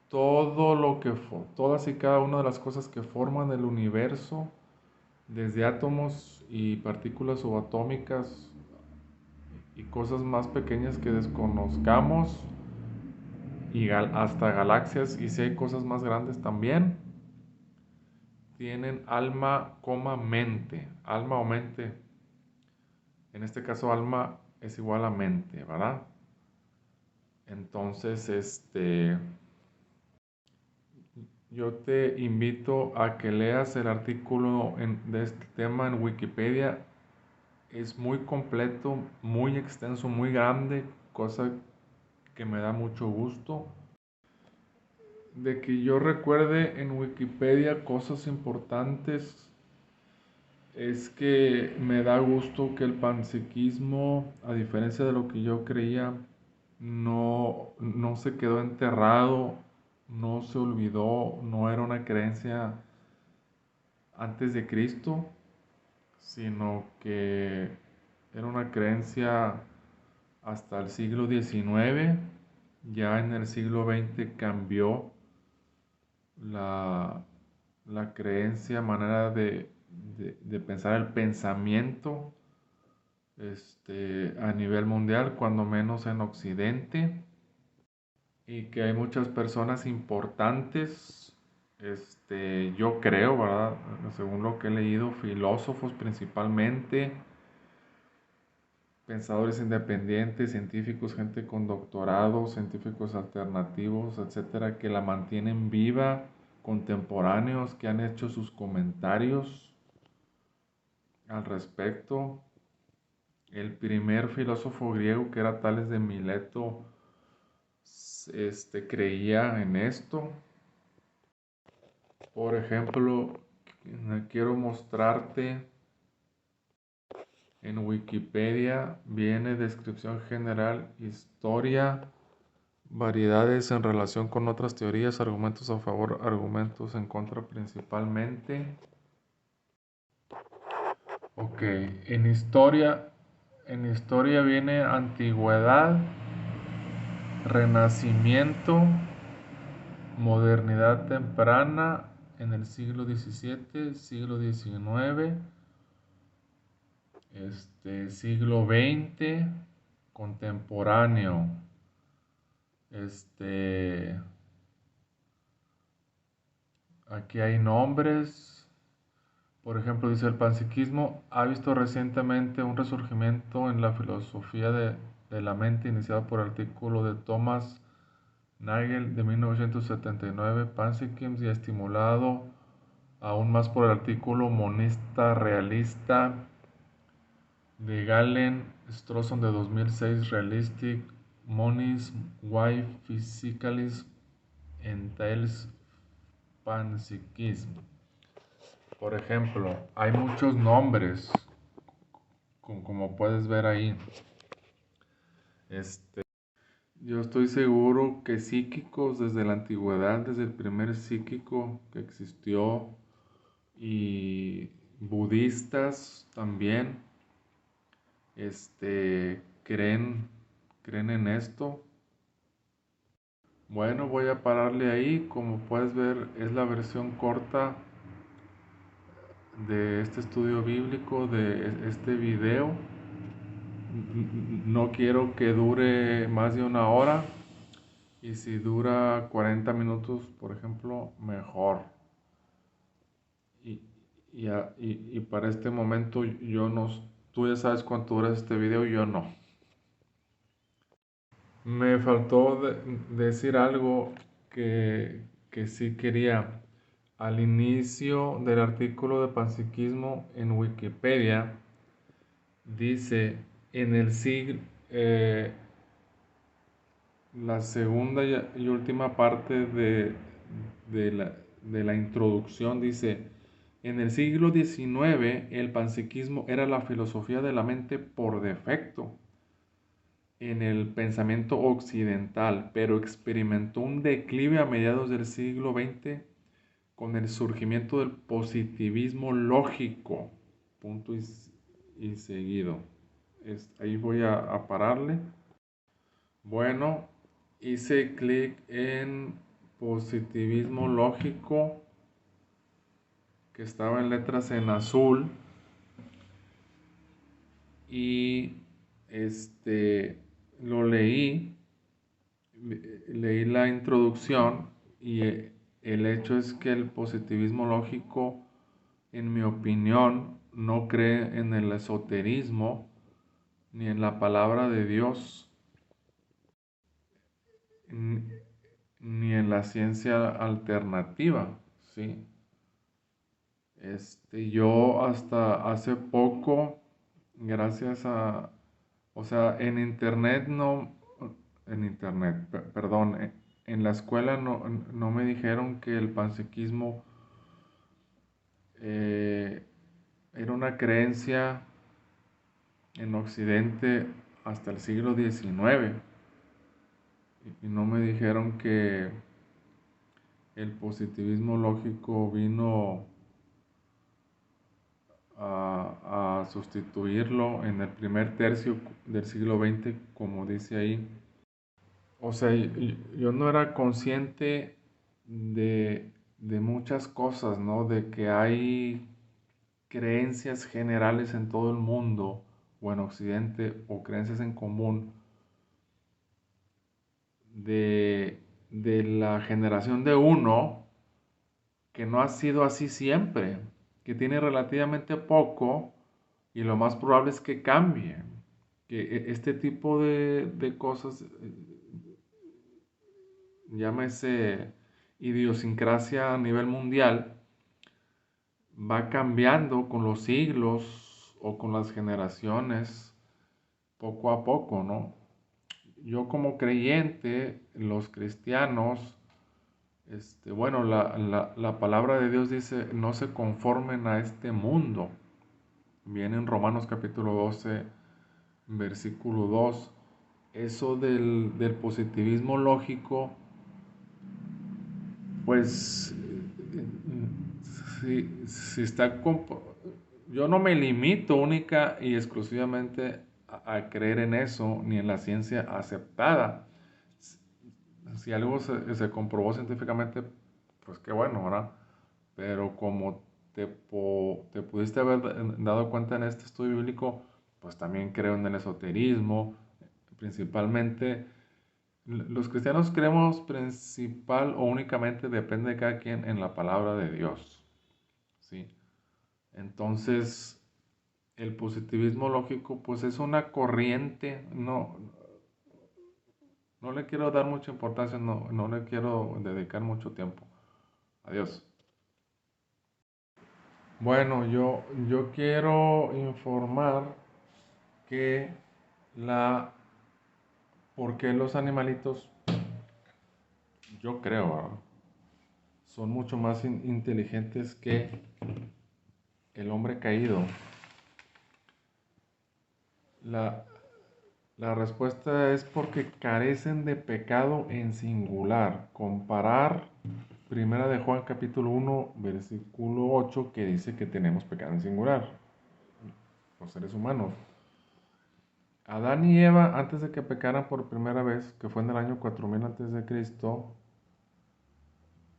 todas y cada una de las cosas que forman el universo, desde átomos y partículas subatómicas y cosas más pequeñas que desconozcamos, y hasta galaxias, y si hay cosas más grandes también, tienen alma, mente, alma o mente. En este caso, alma es igual a mente, ¿verdad? Entonces, yo te invito a que leas el artículo de este tema en Wikipedia. Es muy completo, muy extenso, muy grande, cosa que me da mucho gusto. De que yo recuerde en Wikipedia cosas importantes, es que me da gusto que el panpsiquismo, a diferencia de lo que yo creía, no se quedó enterrado, no se olvidó, no era una creencia antes de Cristo, sino que era una creencia hasta el siglo XIX. Ya en el siglo XX cambió la, la creencia, manera de pensar, el pensamiento a nivel mundial, cuando menos en Occidente, y que hay muchas personas importantes, yo creo, ¿verdad? Según lo que he leído, filósofos principalmente, pensadores independientes, científicos, gente con doctorado, científicos alternativos, etcétera, que la mantienen viva, contemporáneos, que han hecho sus comentarios al respecto. El primer filósofo griego, que era Tales de Mileto, creía en esto. Por ejemplo, quiero mostrarte en Wikipedia, viene descripción general, historia, variedades en relación con otras teorías, argumentos a favor, argumentos en contra principalmente. Ok, en historia viene antigüedad, renacimiento, modernidad temprana en el siglo XVII, siglo XIX, siglo XX, contemporáneo, aquí hay nombres. Por ejemplo, dice: el panpsiquismo ha visto recientemente un resurgimiento en la filosofía de la mente iniciado por el artículo de Thomas Nagel de 1979, Panpsychism, y estimulado aún más por el artículo monista realista de Galen Strawson de 2006, Realistic Monism, Why Physicalism Entails Panpsychism. Por ejemplo, hay muchos nombres, como puedes ver ahí. Yo estoy seguro que psíquicos desde la antigüedad, desde el primer psíquico que existió, y budistas también, creen en esto. Bueno, voy a pararle ahí. Como puedes ver, es la versión corta de este estudio bíblico, de este video. No quiero que dure más de una hora, y si dura 40 minutos, por ejemplo, mejor. Y, y para este momento yo no, tú ya sabes cuánto dura este video, yo no. Me faltó decir algo que sí quería. Al inicio del artículo de panpsiquismo en Wikipedia dice: en el siglo, la segunda y última parte de la introducción dice: en el siglo XIX el panpsiquismo era la filosofía de la mente por defecto en el pensamiento occidental, pero experimentó un declive a mediados del siglo XX con el surgimiento del positivismo lógico. Punto y seguido. Ahí voy a pararle. Bueno, hice clic en positivismo lógico, que estaba en letras en azul, y lo leí la introducción, y el hecho es que el positivismo lógico, en mi opinión, no cree en el esoterismo ni en la palabra de Dios, ni en la ciencia alternativa, ¿sí? Yo hasta hace poco, gracias a, o sea, en internet no, en internet, perdón, en la escuela no me dijeron que el panpsiquismo eh, era una creencia en Occidente hasta el siglo XIX, y no me dijeron que el positivismo lógico vino a sustituirlo en el primer tercio del siglo XX, como dice ahí. O sea, yo no era consciente de muchas cosas, ¿no? De que hay creencias generales en todo el mundo o en Occidente o creencias en común de la generación de uno que no ha sido así siempre, que tiene relativamente poco y lo más probable es que cambie, que este tipo de cosas, llámese idiosincrasia a nivel mundial, va cambiando con los siglos o con las generaciones poco a poco, ¿no? Yo como creyente, los cristianos, bueno, la palabra de Dios dice, no se conformen a este mundo. Viene en Romanos capítulo 12, versículo 2. Eso del positivismo lógico, pues, si está... Yo no me limito única y exclusivamente a creer en eso, ni en la ciencia aceptada. Si algo se comprobó científicamente, pues qué bueno, ¿verdad? Pero como te pudiste haber dado cuenta en este estudio bíblico, pues también creo en el esoterismo. Principalmente, los cristianos creemos principal o únicamente, depende de cada quien, en la palabra de Dios, ¿sí? Entonces, el positivismo lógico, pues es una corriente, no le quiero dar mucha importancia, no le quiero dedicar mucho tiempo. Adiós. Bueno, yo quiero informar que la, por qué los animalitos, yo creo, ¿verdad?, son mucho más inteligentes que el hombre caído. La, la respuesta es porque carecen de pecado en singular. Comparar Primera de Juan capítulo 1 versículo 8, que dice que tenemos pecado en singular, los seres humanos. Adán y Eva, antes de que pecaran por primera vez, que fue en el año 4000 antes de Cristo,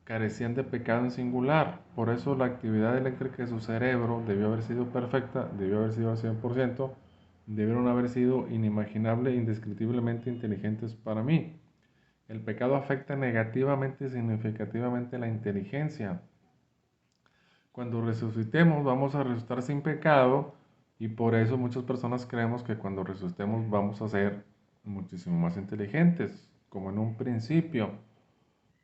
carecían de pecado en singular. Por eso la actividad eléctrica de su cerebro debió haber sido perfecta, debió haber sido al 100%, debieron haber sido inimaginable e indescriptiblemente inteligentes para mí. El pecado afecta negativamente y significativamente la inteligencia. Cuando resucitemos vamos a resucitar sin pecado y por eso muchas personas creemos que cuando resucitemos vamos a ser muchísimo más inteligentes, como en un principio.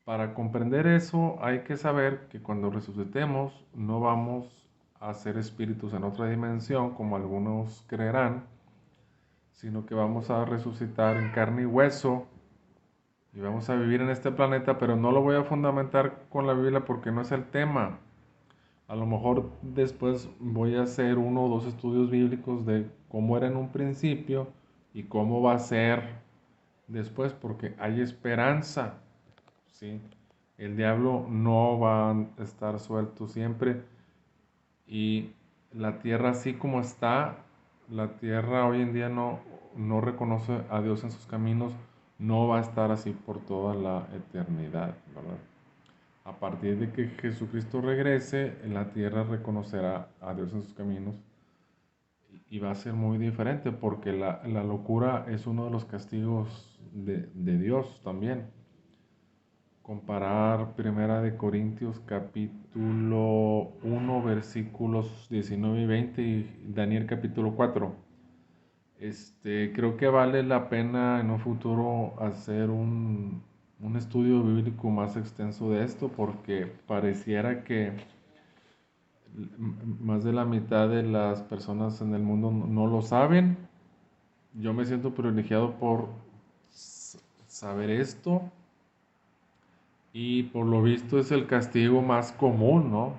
Para comprender eso hay que saber que cuando resucitemos no vamos a ser espíritus en otra dimensión como algunos creerán, sino que vamos a resucitar en carne y hueso y vamos a vivir en este planeta, pero no lo voy a fundamentar con la Biblia porque no es el tema. A lo mejor después voy a hacer uno o dos estudios bíblicos de cómo era en un principio y cómo va a ser después, porque hay esperanza, ¿sí? El diablo no va a estar suelto siempre y la tierra así como está, la tierra hoy en día no reconoce a Dios en sus caminos, no va a estar así por toda la eternidad, ¿verdad? A partir de que Jesucristo regrese, la tierra reconocerá a Dios en sus caminos y va a ser muy diferente porque la locura es uno de los castigos de Dios también. Comparar Primera de Corintios capítulo 1 versículos 19 y 20 y Daniel capítulo 4. Creo que vale la pena en un futuro hacer un estudio bíblico más extenso de esto porque pareciera que más de la mitad de las personas en el mundo no lo saben. Yo me siento privilegiado por saber esto y por lo visto es el castigo más común, ¿no?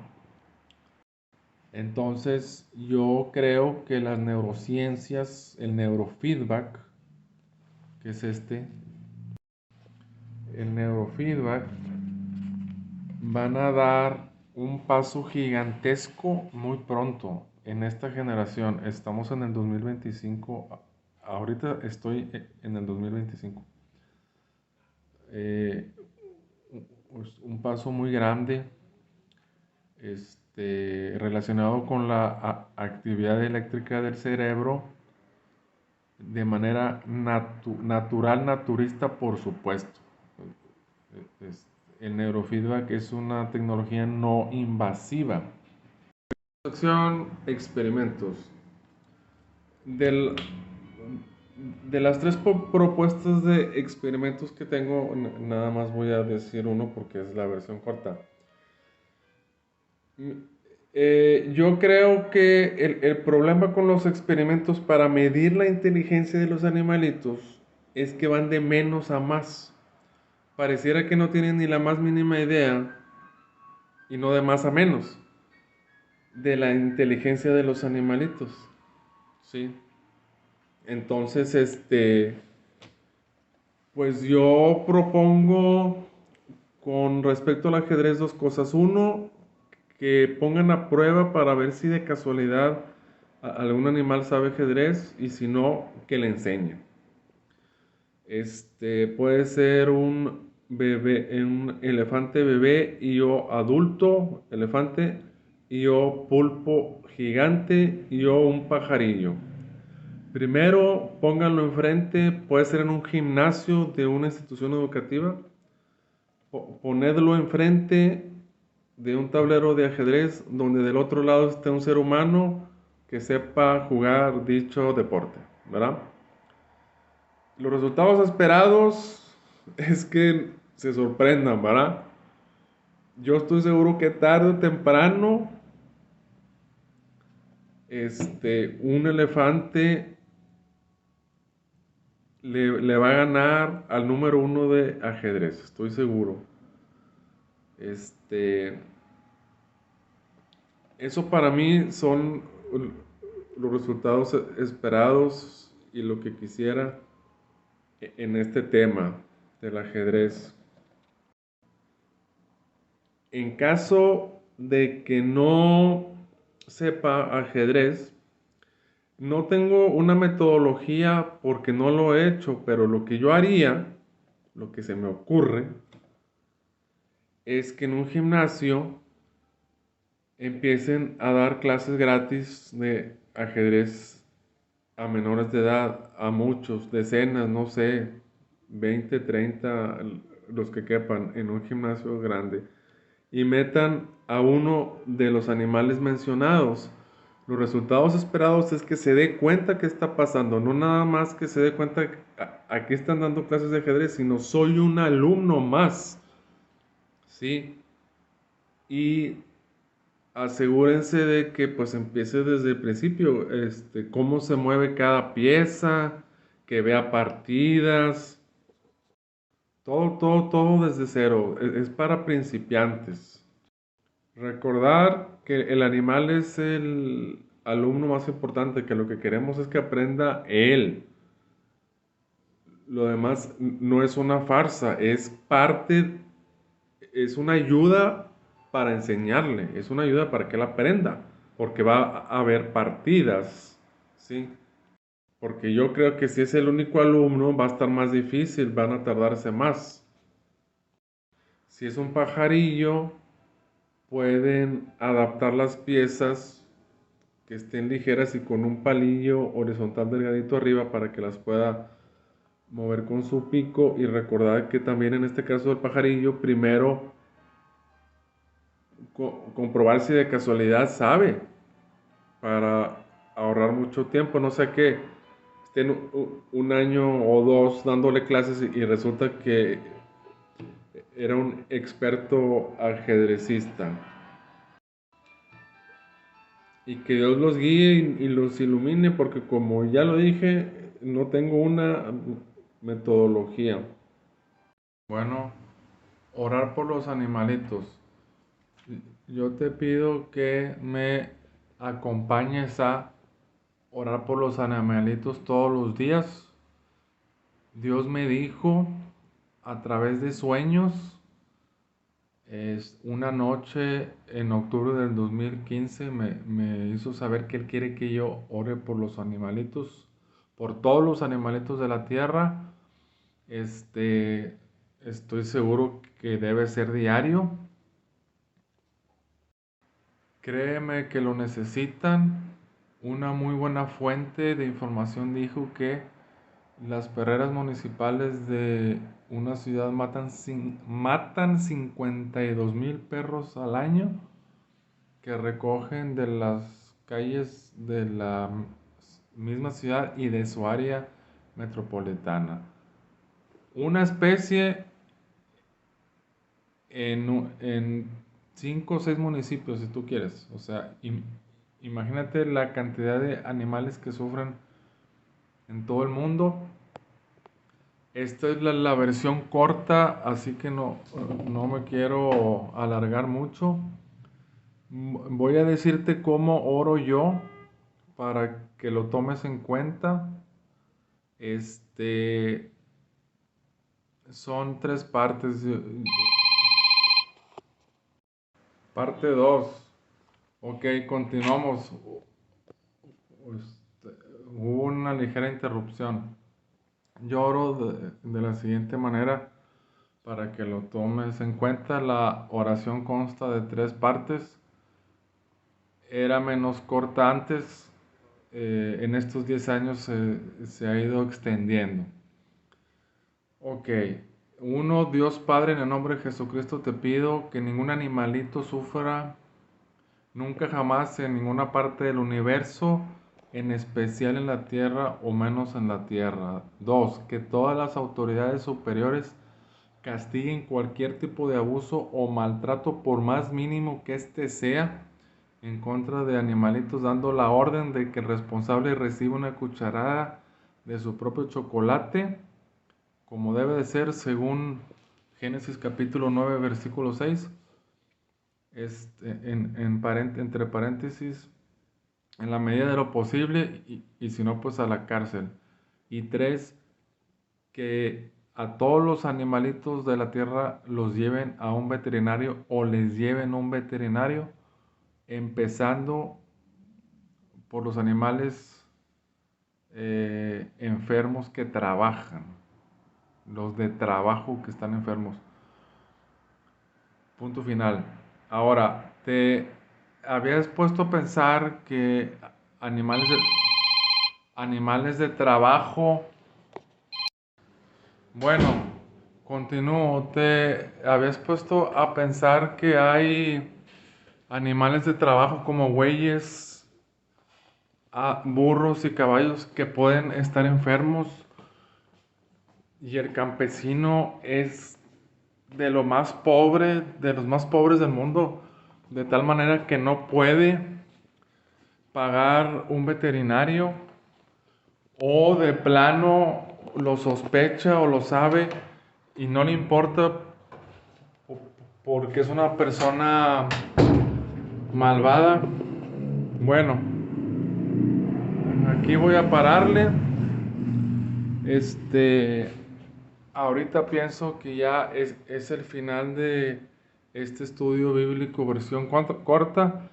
Entonces yo creo que las neurociencias, el neurofeedback, que es el neurofeedback, van a dar un paso gigantesco muy pronto en esta generación. Estamos en el 2025, ahorita estoy en el 2025. Eh, pues, un paso muy grande relacionado con la actividad eléctrica del cerebro de manera natural, naturista, por supuesto. El neurofeedback es una tecnología no invasiva. Sección experimentos. Del, de las tres propuestas de experimentos que tengo, nada más voy a decir uno porque es la versión corta. Yo creo que el problema con los experimentos para medir la inteligencia de los animalitos es que van de menos a más. Pareciera que no tienen ni la más mínima idea, y no de más a menos, de la inteligencia de los animalitos. ¿Sí? Entonces, pues yo propongo con respecto al ajedrez dos cosas. Uno, que pongan a prueba para ver si de casualidad algún animal sabe ajedrez, y si no, que le enseñen. Puede ser un bebé, un elefante bebé y o adulto, elefante, y o pulpo gigante y o un pajarillo. Primero, pónganlo enfrente, puede ser en un gimnasio de una institución educativa. Ponedlo enfrente de un tablero de ajedrez donde del otro lado esté un ser humano que sepa jugar dicho deporte, ¿verdad? Los resultados esperados es que se sorprendan, ¿verdad? Yo estoy seguro que tarde o temprano, un elefante le va a ganar al número uno de ajedrez, estoy seguro. Eso para mí son los resultados esperados y lo que quisiera en este tema del ajedrez. En caso de que no sepa ajedrez, no tengo una metodología porque no lo he hecho, pero lo que yo haría, lo que se me ocurre, es que en un gimnasio empiecen a dar clases gratis de ajedrez a menores de edad, a muchos, decenas, no sé, 20, 30, los que quepan en un gimnasio grande, y metan a uno de los animales mencionados. Los resultados esperados es que se dé cuenta que está pasando, no nada más que se dé cuenta que aquí están dando clases de ajedrez, sino soy un alumno más, ¿sí? Y asegúrense de que pues empiece desde el principio, cómo se mueve cada pieza, que vea partidas, todo desde cero, es para principiantes. Recordar que el animal es el alumno más importante, que lo que queremos es que aprenda él. Lo demás no es una farsa, es parte, es una ayuda para enseñarle, es una ayuda para que él aprenda, porque va a haber partidas, ¿sí? Porque yo creo que si es el único alumno va a estar más difícil, van a tardarse más. Si es un pajarillo, pueden adaptar las piezas que estén ligeras y con un palillo horizontal delgadito arriba para que las pueda mover con su pico, y recordar que también en este caso del pajarillo, primero comprobar si de casualidad sabe, para ahorrar mucho tiempo, no sé qué, estén un año o dos dándole clases y resulta que era un experto ajedrecista. Y que Dios los guíe y los ilumine, porque como ya lo dije, no tengo una metodología. Bueno, orar por los animalitos. Yo te pido que me acompañes a orar por los animalitos todos los días. Dios me dijo a través de sueños, es una noche en octubre del 2015 me hizo saber que Él quiere que yo ore por los animalitos, por todos los animalitos de la tierra. Estoy seguro que debe ser diario. Créeme que lo necesitan. una muy buena fuente de información dijo que las perreras municipales de una ciudad matan 52,000 perros al año que recogen de las calles de la misma ciudad y de su área metropolitana. Una especie en 5 o 6 municipios, si tú quieres. O sea, imagínate la cantidad de animales que sufren en todo el mundo. Esta es la versión corta, así que no me quiero alargar mucho. Voy a decirte cómo oro yo para que lo tomes en cuenta. Este, son 3 partes. Parte 2. Ok, continuamos. Hubo una ligera interrupción. Yo oro de la siguiente manera para que lo tomes en cuenta. La oración consta de 3 partes. Era menos corta antes. En estos 10 años se ha ido extendiendo. Ok. Uno, Dios Padre, en el nombre de Jesucristo te pido que ningún animalito sufra nunca jamás en ninguna parte del universo, en especial en la tierra o menos en la tierra. 2. Que todas las autoridades superiores castiguen cualquier tipo de abuso o maltrato, por más mínimo que éste sea, en contra de animalitos, dando la orden de que el responsable reciba una cucharada de su propio chocolate, como debe de ser según Génesis capítulo 9, versículo 6. Entre paréntesis, en la medida de lo posible, y si no, pues a la cárcel. Y 3, que a todos los animalitos de la tierra los lleven a un veterinario o les lleven a un veterinario, empezando por los animales enfermos que trabajan, los de trabajo que están enfermos. Punto final. Ahora, ¿te habías puesto a pensar que animales de, animales de trabajo... Bueno, continúo. ¿Te habías puesto a pensar que hay animales de trabajo como bueyes, burros y caballos que pueden estar enfermos y el campesino es de lo más pobre, de los más pobres del mundo, de tal manera que no puede pagar un veterinario o de plano lo sospecha o lo sabe y no le importa porque es una persona malvada? Bueno, aquí voy a pararle. Este, ahorita pienso que ya es el final de este estudio bíblico versión corta.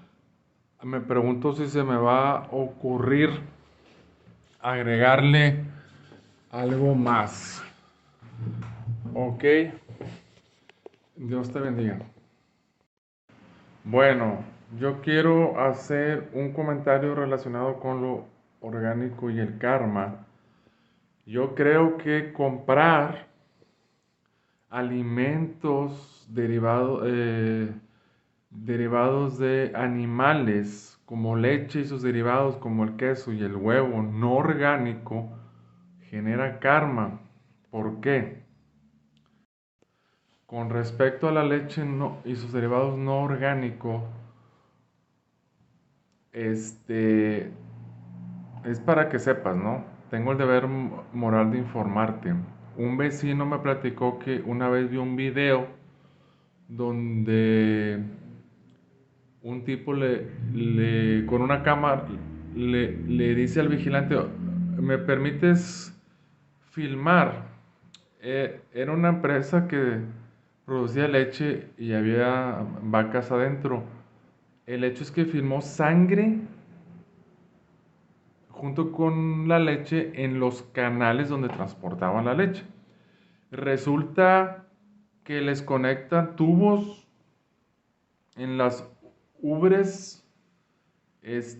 Me pregunto si se me va a ocurrir agregarle algo más. Ok, Dios te bendiga. Bueno, yo quiero hacer un comentario relacionado con lo orgánico y el karma. Yo creo que comprar alimentos derivados de animales, como leche y sus derivados, como el queso y el huevo no orgánico, genera karma. ¿Por qué? Con respecto a la leche y sus derivados no orgánicos, es para que sepas, ¿no? Tengo el deber moral de informarte. Un vecino me platicó que una vez vio un video donde un tipo con una cámara le dice al vigilante, ¿me permites filmar? Era una empresa que producía leche y había vacas adentro. El hecho es que filmó sangre junto con la leche en los canales donde transportaban la leche. Resulta que les conectan tubos en las ubres,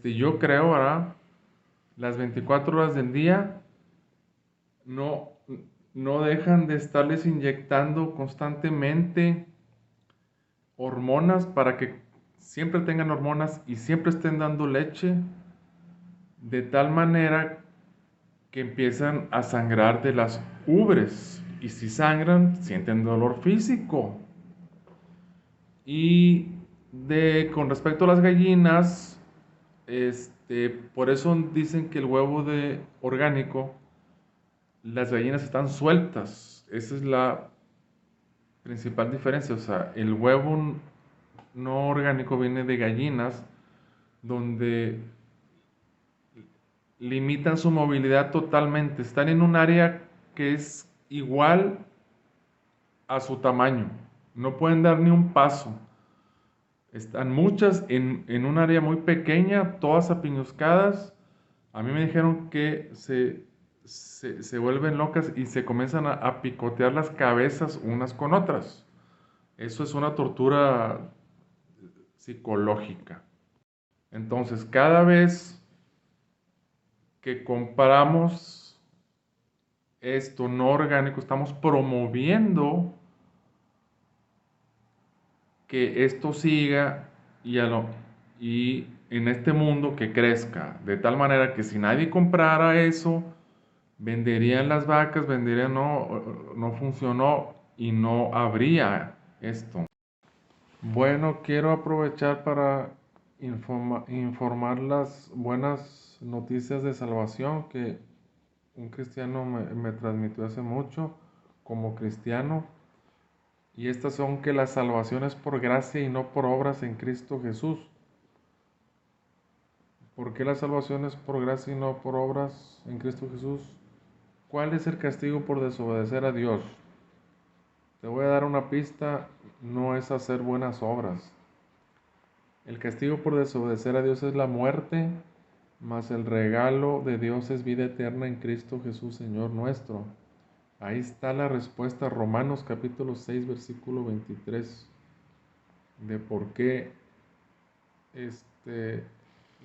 yo creo, ¿verdad? las 24 horas del día, no, no dejan de estarles inyectando constantemente hormonas para que siempre tengan hormonas y siempre estén dando leche, de tal manera que empiezan a sangrar de las ubres. Y si sangran, sienten dolor físico. Y con respecto a las gallinas, por eso dicen que el huevo de orgánico, las gallinas están sueltas. Esa es la principal diferencia. O sea, el huevo no orgánico viene de gallinas donde limitan su movilidad totalmente. Están en un área que es igual a su tamaño. No pueden dar ni un paso. Están muchas en un área muy pequeña, todas apiñuscadas. A mí me dijeron que se vuelven locas y se comienzan a picotear las cabezas unas con otras. Eso es una tortura psicológica. Entonces, cada vez que comparamos esto no orgánico, estamos promoviendo que esto siga y en este mundo que crezca, de tal manera que si nadie comprara eso, venderían las vacas, venderían, no funcionó y no habría esto. Bueno, quiero aprovechar para informar las buenas noticias de salvación que un cristiano me transmitió hace mucho como cristiano. Y estas son que la salvación es por gracia y no por obras en Cristo Jesús. ¿Por qué la salvación es por gracia y no por obras en Cristo Jesús? ¿Cuál es el castigo por desobedecer a Dios? Te voy a dar una pista, no es hacer buenas obras. El castigo por desobedecer a Dios es la muerte, mas el regalo de Dios es vida eterna en Cristo Jesús, Señor nuestro. Ahí está la respuesta, Romanos capítulo 6, versículo 23, de por qué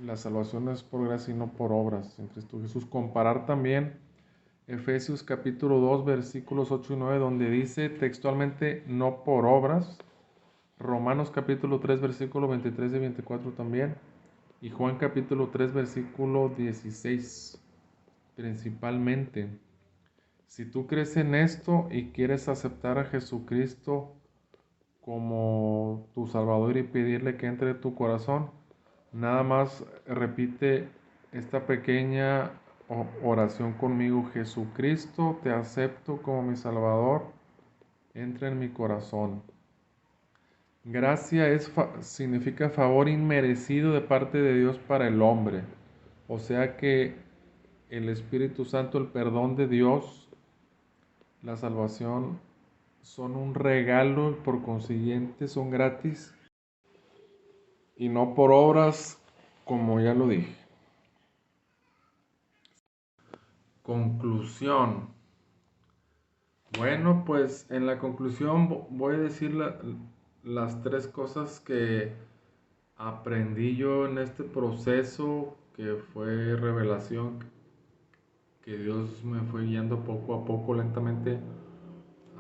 la salvación es por gracia y no por obras en Cristo Jesús. Comparar también Efesios capítulo 2, versículos 8 y 9, donde dice textualmente no por obras. Romanos capítulo 3, versículo 23 y 24 también. Y Juan capítulo 3, versículo 16, principalmente. Si tú crees en esto y quieres aceptar a Jesucristo como tu Salvador y pedirle que entre en tu corazón, nada más repite esta pequeña oración conmigo. Jesucristo, te acepto como mi Salvador, entra en mi corazón. Gracia significa favor inmerecido de parte de Dios para el hombre. O sea que el Espíritu Santo, el perdón de Dios, la salvación son un regalo y por consiguiente son gratis y no por obras, como ya lo dije. Conclusión. Bueno, pues en la conclusión voy a decir las tres cosas que aprendí yo en este proceso, que fue revelación, que Dios me fue guiando poco a poco, lentamente,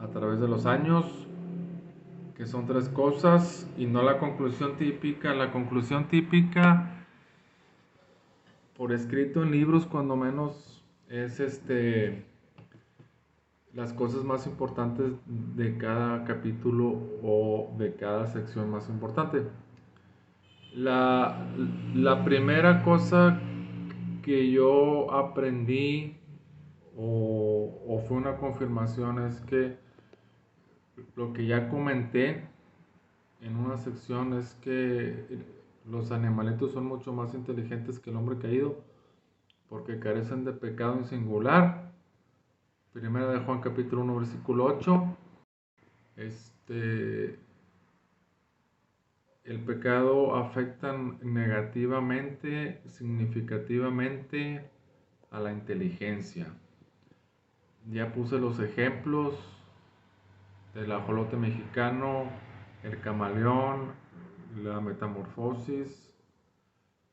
a través de los años, que son tres cosas y no la conclusión típica. La conclusión típica, por escrito en libros, cuando menos, es las cosas más importantes de cada capítulo o de cada sección más importante. La primera cosa que yo aprendí o fue una confirmación es que lo que ya comenté en una sección es que los animalitos son mucho más inteligentes que el hombre caído porque carecen de pecado en singular. Primera de Juan capítulo 1 versículo 8. El pecado afecta negativamente, significativamente a la inteligencia. Ya puse los ejemplos del ajolote mexicano, el camaleón, la metamorfosis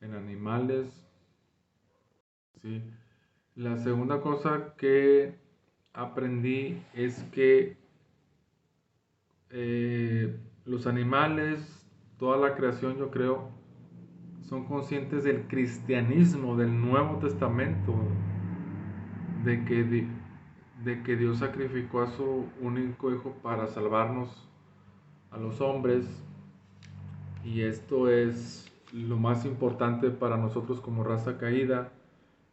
en animales. ¿sí? La segunda cosa que aprendí es que los animales, toda la creación, yo creo, son conscientes del cristianismo, del Nuevo Testamento, de que, de que Dios sacrificó a su único hijo para salvarnos a los hombres, y esto es lo más importante para nosotros como raza caída,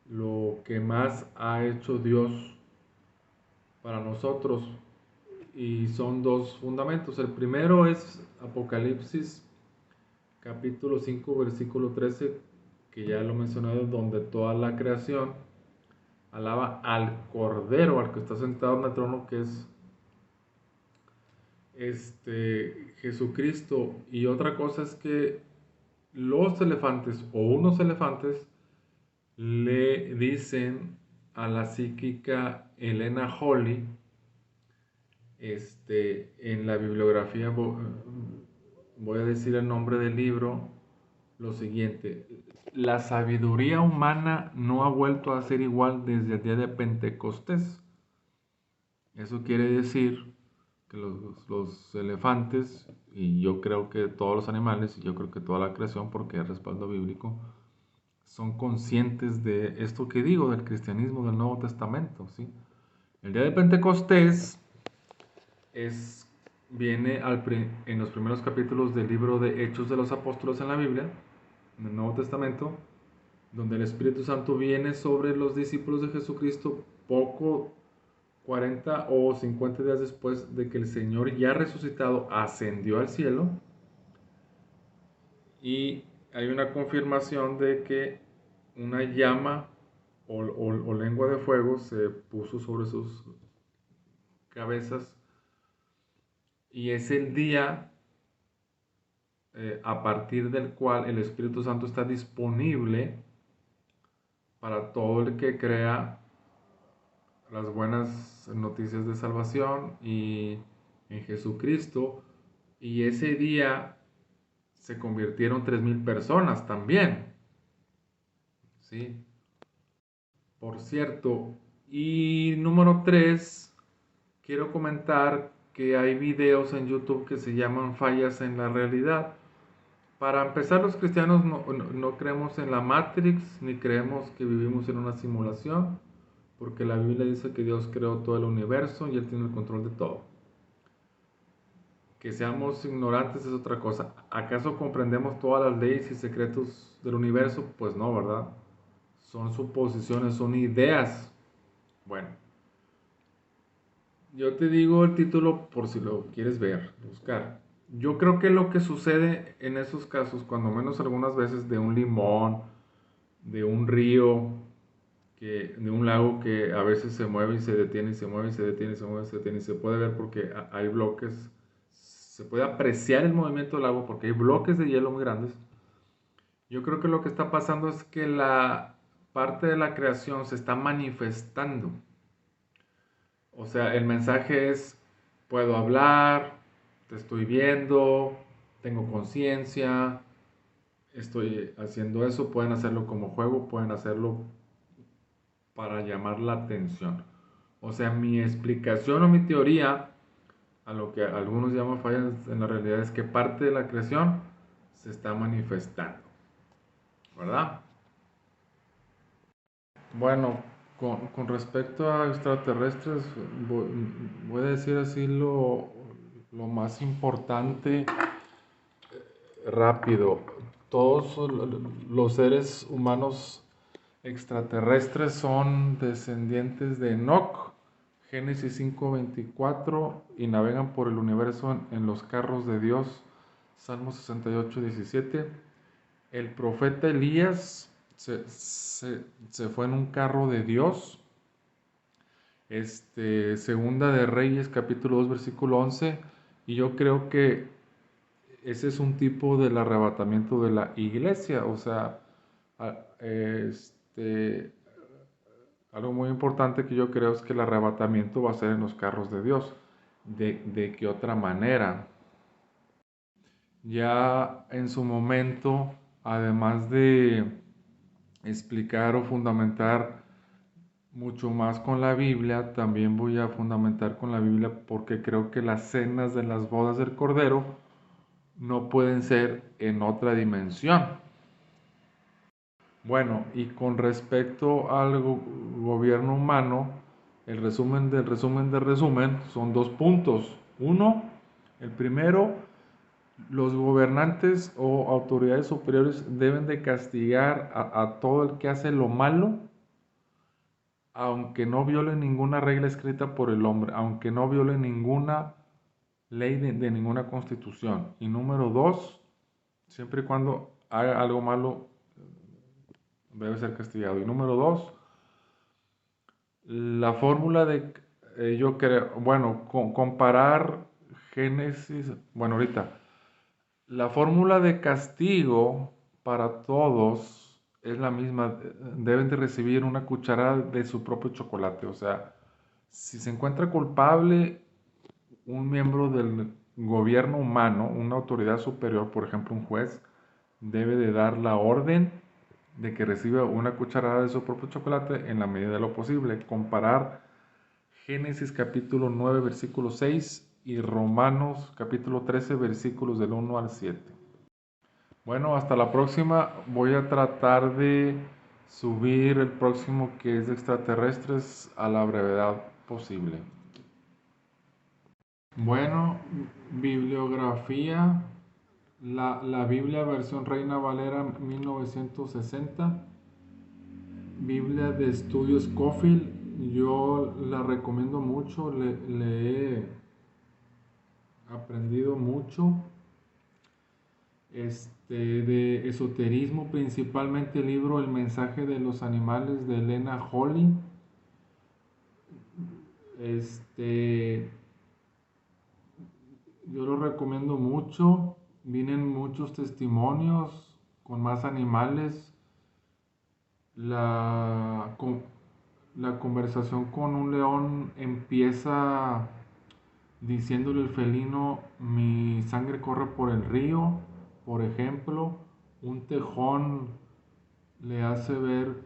lo que más ha hecho Dios para nosotros, y son dos fundamentos. El primero es Apocalipsis capítulo 5 versículo 13, que ya lo mencioné, donde toda la creación alaba al Cordero, al que está sentado en el trono, que es Jesucristo. Y otra cosa es que los elefantes o unos elefantes le dicen a la psíquica Elena Holly, en la bibliografía, voy a decir el nombre del libro, lo siguiente: la sabiduría humana no ha vuelto a ser igual desde el día de Pentecostés. Eso quiere decir que los elefantes, y yo creo que todos los animales, y yo creo que toda la creación, porque hay respaldo bíblico, son conscientes de esto que digo, del cristianismo del Nuevo Testamento, ¿sí? El día de Pentecostés es, viene en los primeros capítulos del libro de Hechos de los Apóstoles en la Biblia, en el Nuevo Testamento, donde el Espíritu Santo viene sobre los discípulos de Jesucristo poco, 40 o 50 días después de que el Señor ya resucitado ascendió al cielo, y hay una confirmación de que una llama o lengua de fuego se puso sobre sus cabezas, y es el día a partir del cual el Espíritu Santo está disponible para todo el que crea las buenas noticias de salvación y en Jesucristo. Y ese día se convirtieron 3,000 personas también, ¿sí? Por cierto. Y número 3, quiero comentar que hay videos en YouTube que se llaman fallas en la realidad. Para empezar, los cristianos no creemos en la Matrix, ni creemos que vivimos en una simulación, porque la Biblia dice que Dios creó todo el universo y Él tiene el control de todo. Que seamos ignorantes es otra cosa. ¿Acaso comprendemos todas las leyes y secretos del universo? Pues no, ¿verdad? Son suposiciones, son ideas. Bueno, yo te digo el título por si lo quieres ver, buscar. Yo creo que lo que sucede en esos casos, cuando menos algunas veces, de un limón, de un río, de un lago que a veces se mueve y se detiene y se mueve y se detiene y se mueve y se detiene, y se puede ver porque hay bloques, se puede apreciar el movimiento del lago porque hay bloques de hielo muy grandes. Yo creo que lo que está pasando es que la parte de la creación se está manifestando. O sea, el mensaje es: puedo hablar, te estoy viendo, tengo conciencia, estoy haciendo eso. Pueden hacerlo como juego, pueden hacerlo para llamar la atención. O sea, mi explicación o mi teoría, a lo que algunos llaman fallas en la realidad, es que parte de la creación se está manifestando, ¿verdad? Bueno, con respecto a extraterrestres, voy a decir así lo más importante, rápido. Todos los seres humanos extraterrestres son descendientes de Enoch, Génesis 5:24, y navegan por el universo en los carros de Dios, Salmo 68:17. El profeta Elías se fue en un carro de Dios. Segunda de Reyes, capítulo 2, versículo 11. Y yo creo que ese es un tipo del arrebatamiento de la iglesia. O sea, algo muy importante que yo creo es que el arrebatamiento va a ser en los carros de Dios. ¿De qué otra manera? Ya en su momento, además explicar o fundamentar mucho más con la Biblia, también voy a fundamentar con la Biblia porque creo que las cenas de las bodas del Cordero no pueden ser en otra dimensión. Bueno, y con respecto al gobierno humano, el resumen del resumen del resumen son 2 puntos. Uno, el primero, los gobernantes o autoridades superiores deben de castigar a todo el que hace lo malo, aunque no viole ninguna regla escrita por el hombre, aunque no viole ninguna ley de ninguna constitución. Y número dos, siempre y cuando haga algo malo, debe ser castigado. Y número dos, la fórmula de, yo creo, bueno, comparar Génesis, bueno, ahorita, la fórmula de castigo para todos es la misma. Deben de recibir una cucharada de su propio chocolate. O sea, si se encuentra culpable un miembro del gobierno humano, una autoridad superior, por ejemplo un juez, debe de dar la orden de que reciba una cucharada de su propio chocolate en la medida de lo posible. Comparar Génesis capítulo 9 versículo 6 y Romanos capítulo 13 versículos del 1 al 7. Bueno, hasta la próxima. Voy a tratar de subir el próximo que es de extraterrestres a la brevedad posible. Bueno, bibliografía, la Biblia versión Reina Valera 1960, Biblia de Estudios Scofield, yo la recomiendo mucho, le he aprendido mucho. De esoterismo, principalmente el libro El mensaje de los animales de Elena Holly. Este, yo lo recomiendo mucho. Vienen muchos testimonios con más animales. La, la conversación con un león empieza diciéndole el felino, mi sangre corre por el río, por ejemplo. Un tejón le hace ver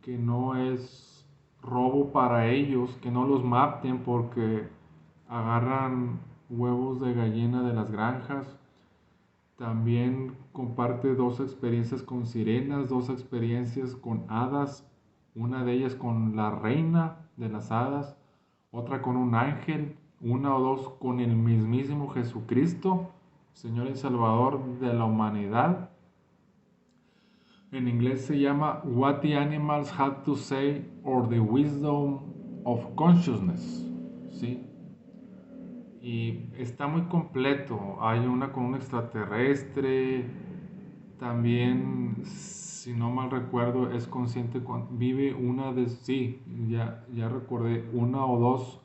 que no es robo para ellos, que no los maten porque agarran huevos de gallina de las granjas. También comparte 2 experiencias con sirenas, 2 experiencias con hadas, una de ellas con la reina de las hadas, otra con un ángel, una o dos con el mismísimo Jesucristo, Señor y Salvador de la humanidad. En inglés se llama What the Animals Had to Say or the Wisdom of Consciousness. ¿Sí? Y está muy completo. Hay una con un extraterrestre. También, si no mal recuerdo, es consciente cuando vive una de... Sí, ya recordé, una o dos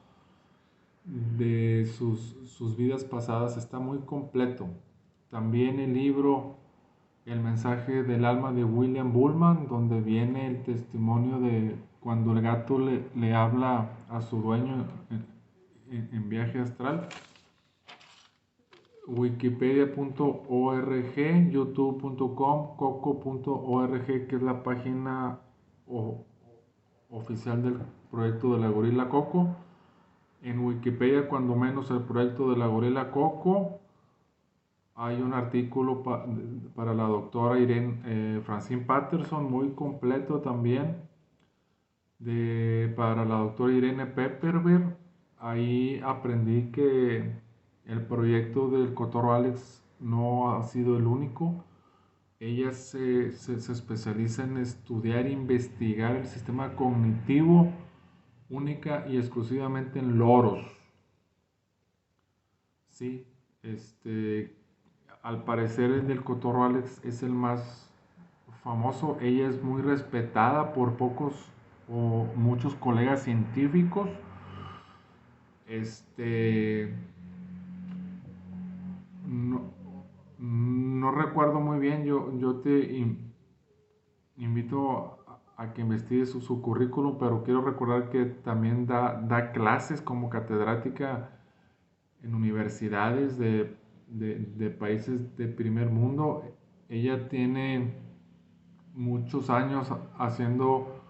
de sus vidas pasadas. Está muy completo. También el libro El mensaje del alma de William Bullman, donde viene el testimonio de cuando el gato le habla a su dueño en viaje astral. Wikipedia.org, youtube.com, coco.org, que es la página oficial del proyecto de la gorila Coco. En Wikipedia, cuando menos, el proyecto de la gorila Coco. Hay un artículo para la doctora Irene Francine Patterson, muy completo también, para la doctora Irene Pepperberg. Ahí aprendí que el proyecto del Cotorro Alex no ha sido el único. Ella se especializa en estudiar e investigar el sistema cognitivo única y exclusivamente en loros. Sí, al parecer el del Cotorro Alex es el más famoso. Ella es muy respetada por pocos o muchos colegas científicos. No, no recuerdo muy bien. Yo te invito a que investigues su currículum, pero quiero recordar que también da clases como catedrática en universidades de países de primer mundo. Ella tiene muchos años haciendo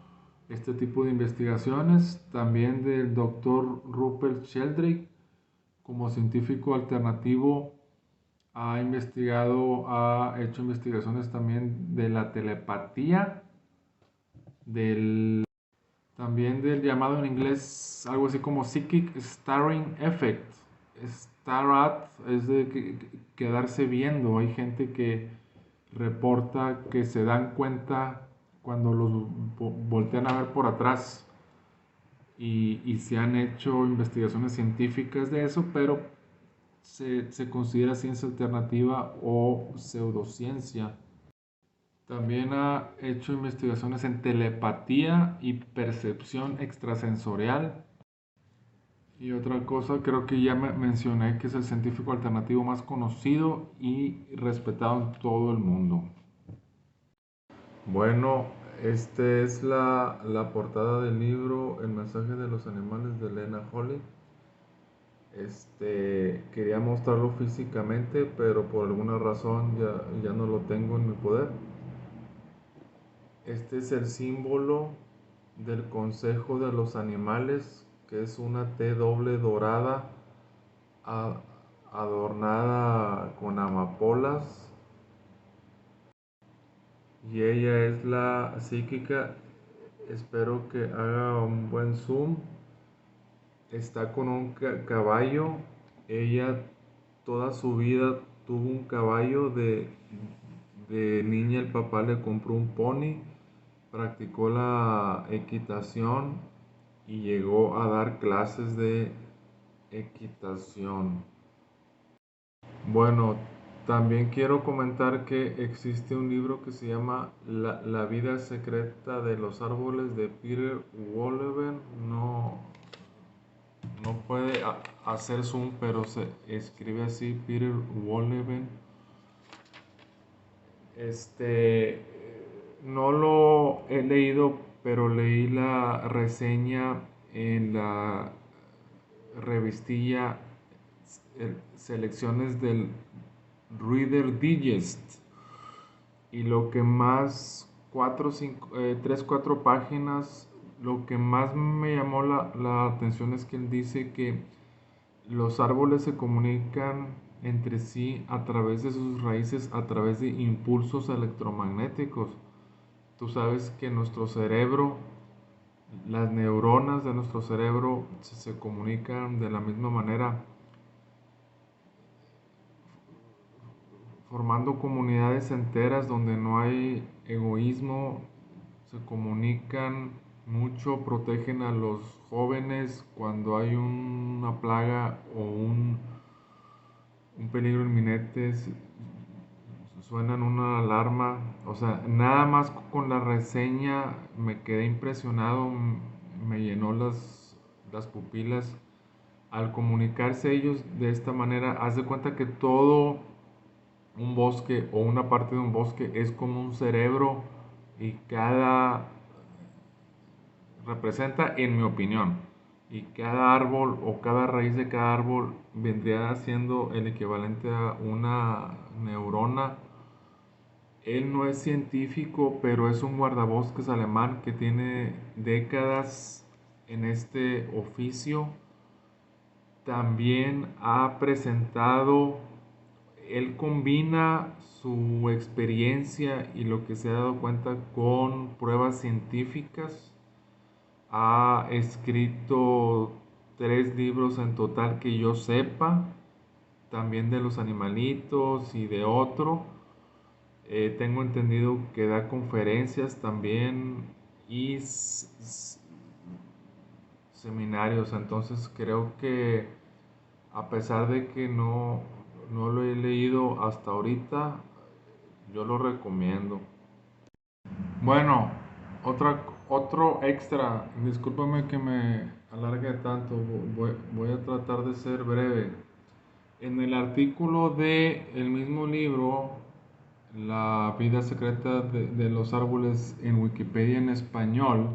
este tipo de investigaciones, también del doctor Rupert Sheldrake como científico alternativo ha hecho investigaciones también de la telepatía, del, también del llamado en inglés algo así como Psychic Starring Effect. Starat es de quedarse viendo. Hay gente que reporta que se dan cuenta cuando los voltean a ver por atrás y se han hecho investigaciones científicas de eso, pero se considera ciencia alternativa o pseudociencia. También ha hecho investigaciones en telepatía y percepción extrasensorial. Y otra cosa, creo que ya mencioné que es el científico alternativo más conocido y respetado en todo el mundo. Bueno, esta es la portada del libro El mensaje de los animales de Lena Holly. Quería mostrarlo físicamente, pero por alguna razón ya no lo tengo en mi poder. Este es el símbolo del Consejo de los Animales, que es una T doble dorada adornada con amapolas. Y ella es la psíquica. Espero que haga un buen zoom. Está con un caballo. Ella toda su vida tuvo un caballo. De niña el papá le compró un pony. Practicó la equitación y llegó a dar clases de equitación. Bueno, también quiero comentar que existe un libro que se llama La vida secreta de los árboles de Peter Wohlleben. No puede hacer zoom, pero se escribe así, Peter Wohlleben. Este, no lo he leído, pero leí la reseña en la revistilla Selecciones del Reader Digest. Y lo que más, 3, 4 páginas, lo que más me llamó la atención es que él dice que los árboles se comunican entre sí a través de sus raíces, a través de impulsos electromagnéticos. Tú sabes que nuestro cerebro, las neuronas de nuestro cerebro se comunican de la misma manera, formando comunidades enteras donde no hay egoísmo, se comunican mucho, protegen a los jóvenes cuando hay una plaga o un peligro inminente, suenan una alarma. O sea, nada más con la reseña me quedé impresionado, me llenó las pupilas. Al comunicarse ellos de esta manera, haz de cuenta que todo un bosque o una parte de un bosque es como un cerebro y representa, en mi opinión, y cada árbol o cada raíz de cada árbol vendría siendo el equivalente a una neurona. Él no es científico, pero es un guardabosques alemán que tiene décadas en este oficio. También ha presentado, él combina su experiencia y lo que se ha dado cuenta con pruebas científicas. Ha escrito 3 libros en total que yo sepa, también de los animalitos y de otro. Tengo entendido que da conferencias también y seminarios, entonces creo que a pesar de que no lo he leído hasta ahorita, yo lo recomiendo. Bueno, otro extra, discúlpame que me alargue tanto, voy a tratar de ser breve. En el artículo de el mismo libro, La vida secreta de los árboles en Wikipedia en español,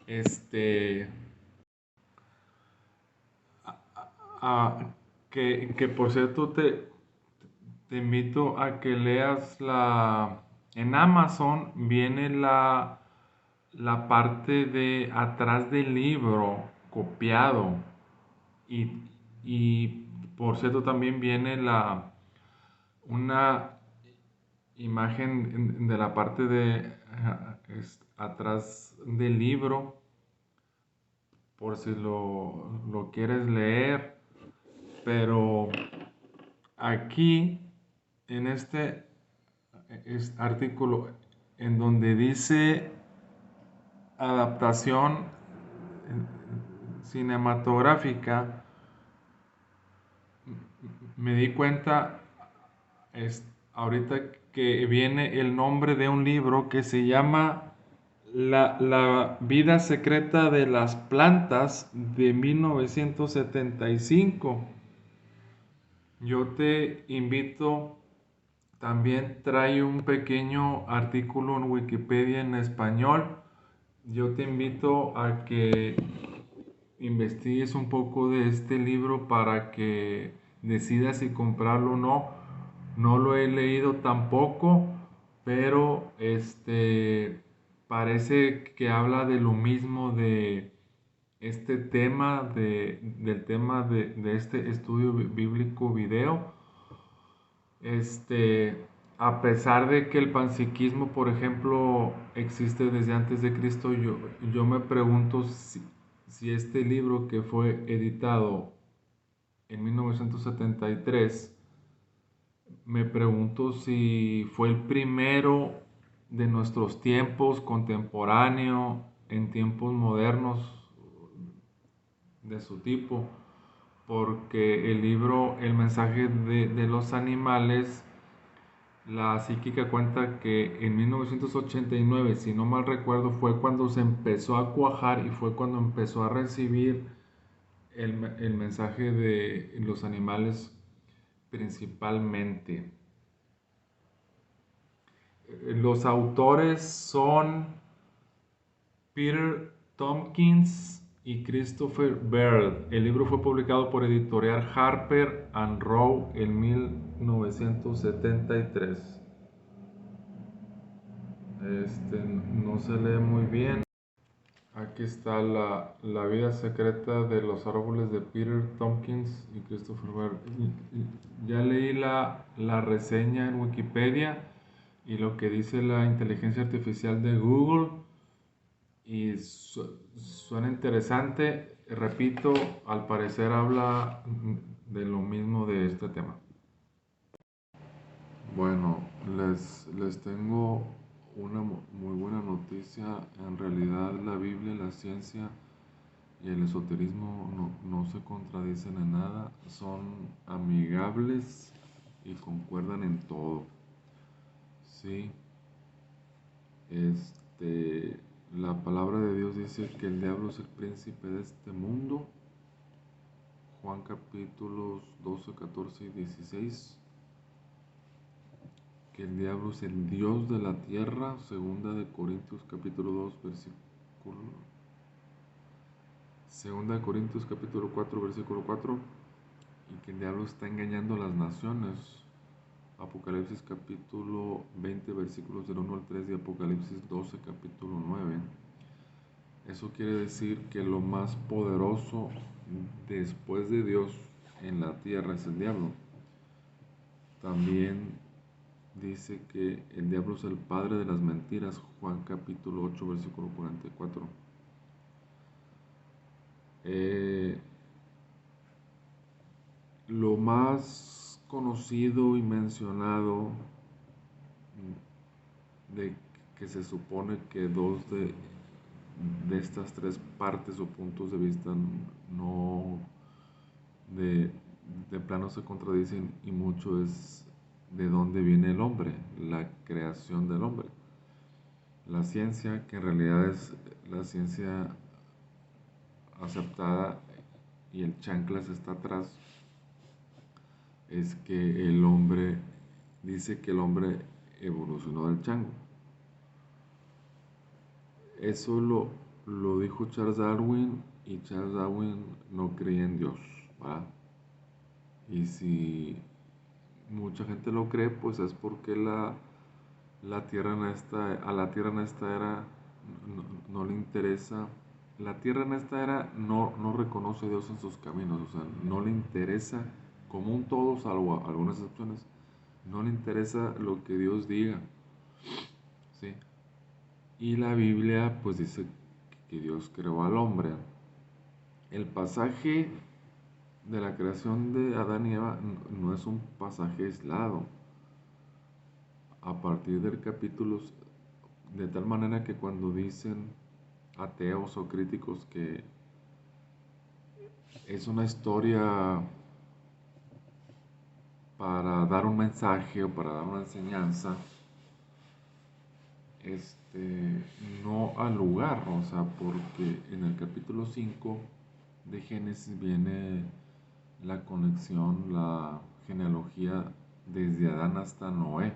este, a- que por cierto te invito a que leas En Amazon viene la parte de atrás del libro copiado y, y por cierto también viene una imagen de la parte de atrás del libro por si lo quieres leer, pero aquí en artículo en donde dice adaptación cinematográfica, me di cuenta ahorita que viene el nombre de un libro que se llama La vida secreta de las plantas de 1975. Yo te invito, también trae un pequeño artículo en Wikipedia en español. Yo te invito a que investigues un poco de este libro para que decidas si comprarlo o no. No lo he leído tampoco, pero parece que habla de lo mismo de este tema del tema de este estudio bíblico video. Este, a pesar de que el panpsiquismo, por ejemplo, existe desde antes de Cristo, yo me pregunto si este libro que fue editado en 1973, me pregunto si fue el primero de nuestros tiempos, contemporáneo, en tiempos modernos de su tipo, porque el libro El mensaje de los animales, la psíquica cuenta que en 1989, si no mal recuerdo, fue cuando se empezó a cuajar y fue cuando empezó a recibir el mensaje de los animales principalmente. Los autores son Peter Tompkins y Christopher Baird. El libro fue publicado por editorial Harper and Row en 1973. No se lee muy bien. Aquí está la vida secreta de los árboles de Peter Tompkins y Christopher Baird. Ya leí la reseña en Wikipedia y lo que dice la inteligencia artificial de Google y suena interesante. Repito, al parecer habla de lo mismo de este tema. Bueno, les tengo una muy buena noticia. En realidad la Biblia, la ciencia y el esoterismo no se contradicen en nada. Son amigables y concuerdan en todo. Sí, la palabra de Dios dice que el diablo es el príncipe de este mundo. Juan capítulos 12, 14 y 16. Que el diablo es el Dios de la tierra, segunda de Corintios capítulo 2, segunda de Corintios capítulo 4, versículo 4, y que el diablo está engañando a las naciones, Apocalipsis capítulo 20, versículos del 1 al 3 y Apocalipsis 12, capítulo 9. Eso quiere decir que lo más poderoso después de Dios en la tierra es el diablo. También dice que el diablo es el padre de las mentiras, Juan capítulo 8, versículo 44. Lo más conocido y mencionado de que se supone que dos de estas tres partes o puntos de vista no de plano se contradicen y mucho es de dónde viene el hombre, la creación del hombre. La ciencia, que en realidad es la ciencia aceptada y el chanclas está atrás, es que el hombre dice que el hombre evolucionó del chango. Eso lo dijo Charles Darwin y Charles Darwin no creía en Dios, ¿verdad? Y si mucha gente lo cree, pues es porque a la tierra en esta era no le interesa, la tierra en esta era no reconoce a Dios en sus caminos, o sea, no le interesa, como un todo, salvo algunas excepciones, no le interesa lo que Dios diga, ¿sí? Y la Biblia pues dice que Dios creó al hombre. El pasaje de la creación de Adán y Eva no es un pasaje aislado. A partir del capítulo, de tal manera que cuando dicen ateos o críticos que es una historia para dar un mensaje o para dar una enseñanza, no al lugar, o sea, porque en el capítulo 5 de Génesis viene la conexión, la genealogía desde Adán hasta Noé.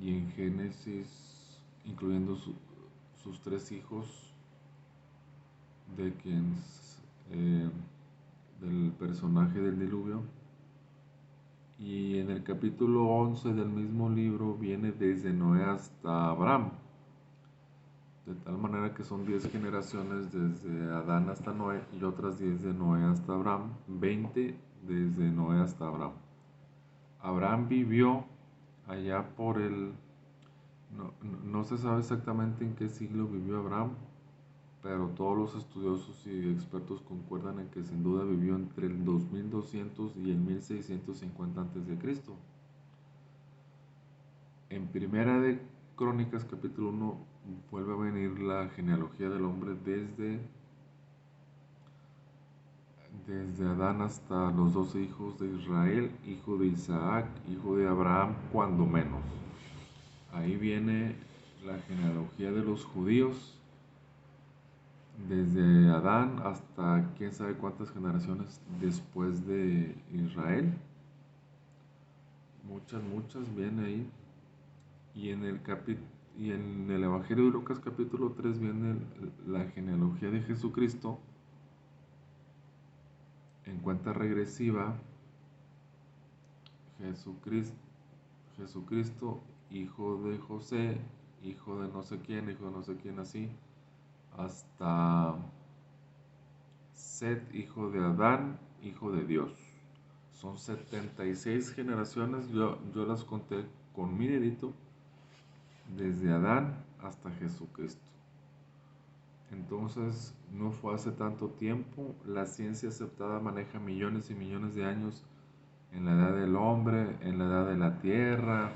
Y en Génesis, incluyendo sus tres hijos, de quien, eh, del personaje del diluvio. Y en el capítulo 11 del mismo libro viene desde Noé hasta Abraham. De tal manera que son 10 generaciones desde Adán hasta Noé y otras 10 de Noé hasta Abraham, 20 desde Noé hasta Abraham. Abraham vivió allá por el... no se sabe exactamente en qué siglo vivió Abraham, pero todos los estudiosos y expertos concuerdan en que sin duda vivió entre el 2200 y el 1650 a.C. En Primera de Crónicas capítulo 1 vuelve a venir la genealogía del hombre desde Adán hasta los 12 hijos de Israel, hijo de Isaac, hijo de Abraham, cuando menos. Ahí viene la genealogía de los judíos, desde Adán hasta quién sabe cuántas generaciones después de Israel. Muchas viene ahí. Y y en el Evangelio de Lucas capítulo 3 viene la genealogía de Jesucristo en cuenta regresiva. Jesucristo, Jesucristo, hijo de José, hijo de no sé quién, hijo de no sé quién, así, hasta Set, hijo de Adán, hijo de Dios. Son 76 generaciones, yo las conté con mi dedito, desde Adán hasta Jesucristo. Entonces, no fue hace tanto tiempo, la ciencia aceptada maneja millones y millones de años en la edad del hombre, en la edad de la tierra,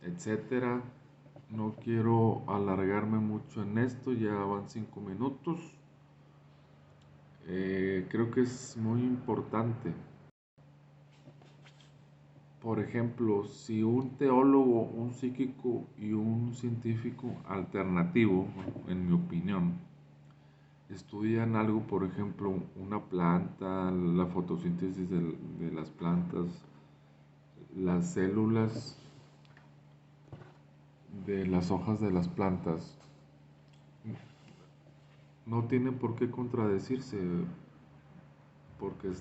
etcétera. No quiero alargarme mucho en esto, ya van 5 minutos. Creo que es muy importante. Por ejemplo, si un teólogo, un psíquico y un científico alternativo, en mi opinión, estudian algo, por ejemplo, una planta, la fotosíntesis de las plantas, las células de las hojas de las plantas, no tienen por qué contradecirse, porque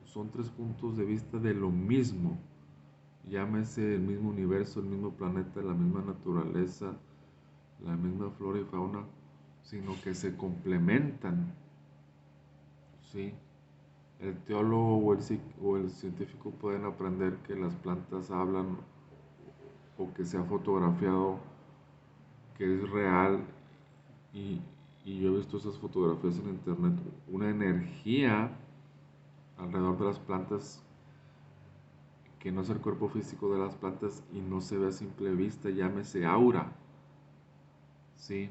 son tres puntos de vista de lo mismo, llámese el mismo universo, el mismo planeta, la misma naturaleza, la misma flora y fauna, sino que se complementan, ¿sí? El teólogo o el científico pueden aprender que las plantas hablan o que se ha fotografiado que es real y, y yo he visto esas fotografías en internet, una energía alrededor de las plantas que no es el cuerpo físico de las plantas y no se ve a simple vista, llámese aura, ¿sí?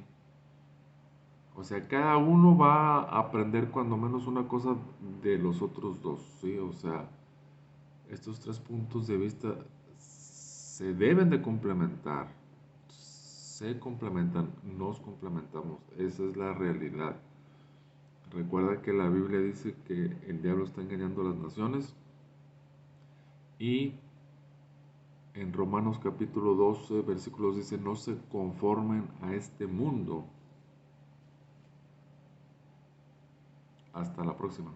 O sea, cada uno va a aprender cuando menos una cosa de los otros dos, ¿sí? O sea, estos tres puntos de vista se deben de complementar, se complementan, nos complementamos, esa es la realidad. Recuerda que la Biblia dice que el diablo está engañando a las naciones y en Romanos capítulo 12 versículos dice, no se conformen a este mundo. Hasta la próxima.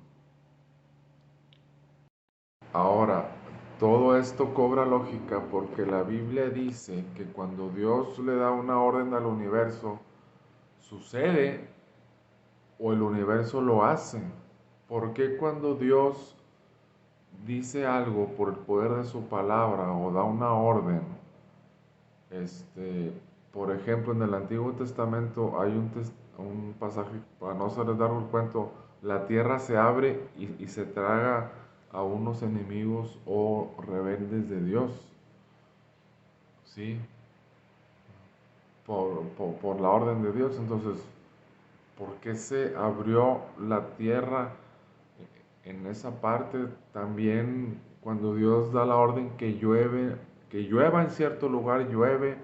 Ahora, todo esto cobra lógica porque la Biblia dice que cuando Dios le da una orden al universo, sucede o el universo lo hace. ¿Por qué cuando Dios dice algo por el poder de su palabra o da una orden? Este, por ejemplo, en el Antiguo Testamento hay un pasaje, para no hacerles dar el cuento, la tierra se abre y se traga a unos enemigos o rebeldes de Dios, ¿sí? Por la orden de Dios. Entonces, ¿por qué se abrió la tierra en esa parte? También cuando Dios da la orden que llueva en cierto lugar, llueve,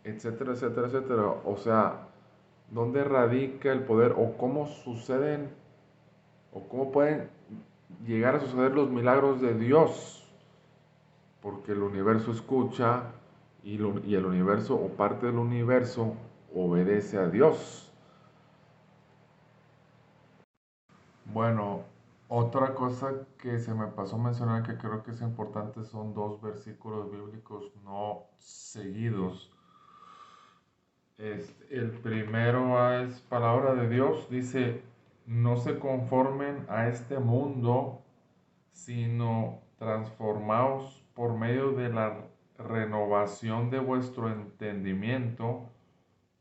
etcétera, etcétera, etcétera. O sea, ¿dónde radica el poder o cómo suceden o cómo pueden llegar a suceder los milagros de Dios? Porque el universo escucha y el universo o parte del universo obedece a Dios. Bueno, otra cosa que se me pasó a mencionar que creo que es importante son dos versículos bíblicos no seguidos. El primero es palabra de Dios, dice, no se conformen a este mundo, sino transformaos por medio de la renovación de vuestro entendimiento,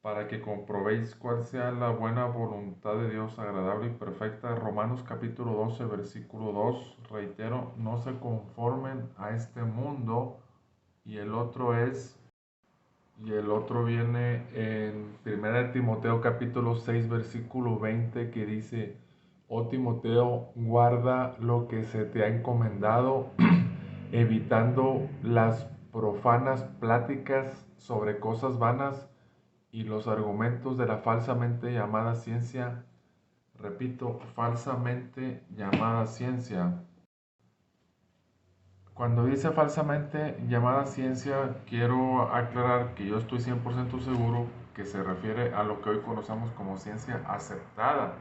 para que comprobéis cuál sea la buena voluntad de Dios, agradable y perfecta. Romanos capítulo 12, versículo 2, reitero, no se conformen a este mundo, y el otro viene en 1 Timoteo capítulo 6 versículo 20 que dice, oh Timoteo, guarda lo que se te ha encomendado, evitando las profanas pláticas sobre cosas vanas y los argumentos de la falsamente llamada ciencia. Repito, falsamente llamada ciencia. Cuando dice falsamente llamada ciencia, quiero aclarar que yo estoy 100% seguro que se refiere a lo que hoy conocemos como ciencia aceptada.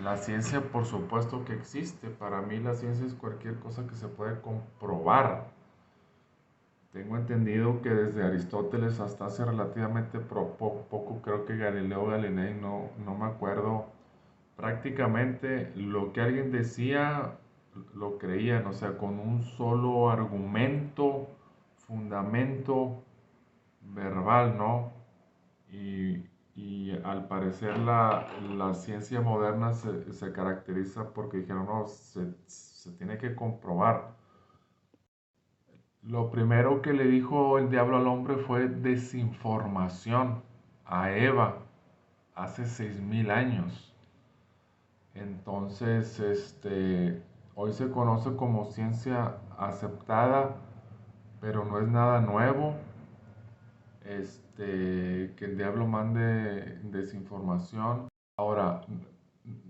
La ciencia, por supuesto que existe. Para mí la ciencia es cualquier cosa que se puede comprobar. Tengo entendido que desde Aristóteles hasta hace relativamente poco, creo que Galileo Galilei, no me acuerdo, prácticamente lo que alguien decía lo creían, o sea, con un solo argumento, fundamento verbal, ¿no? Y al parecer la ciencia moderna se caracteriza porque dijeron, no, se tiene que comprobar. Lo primero que le dijo el diablo al hombre fue desinformación a Eva hace 6000 años. Entonces, hoy se conoce como ciencia aceptada, pero no es nada nuevo. Que el diablo mande desinformación. Ahora,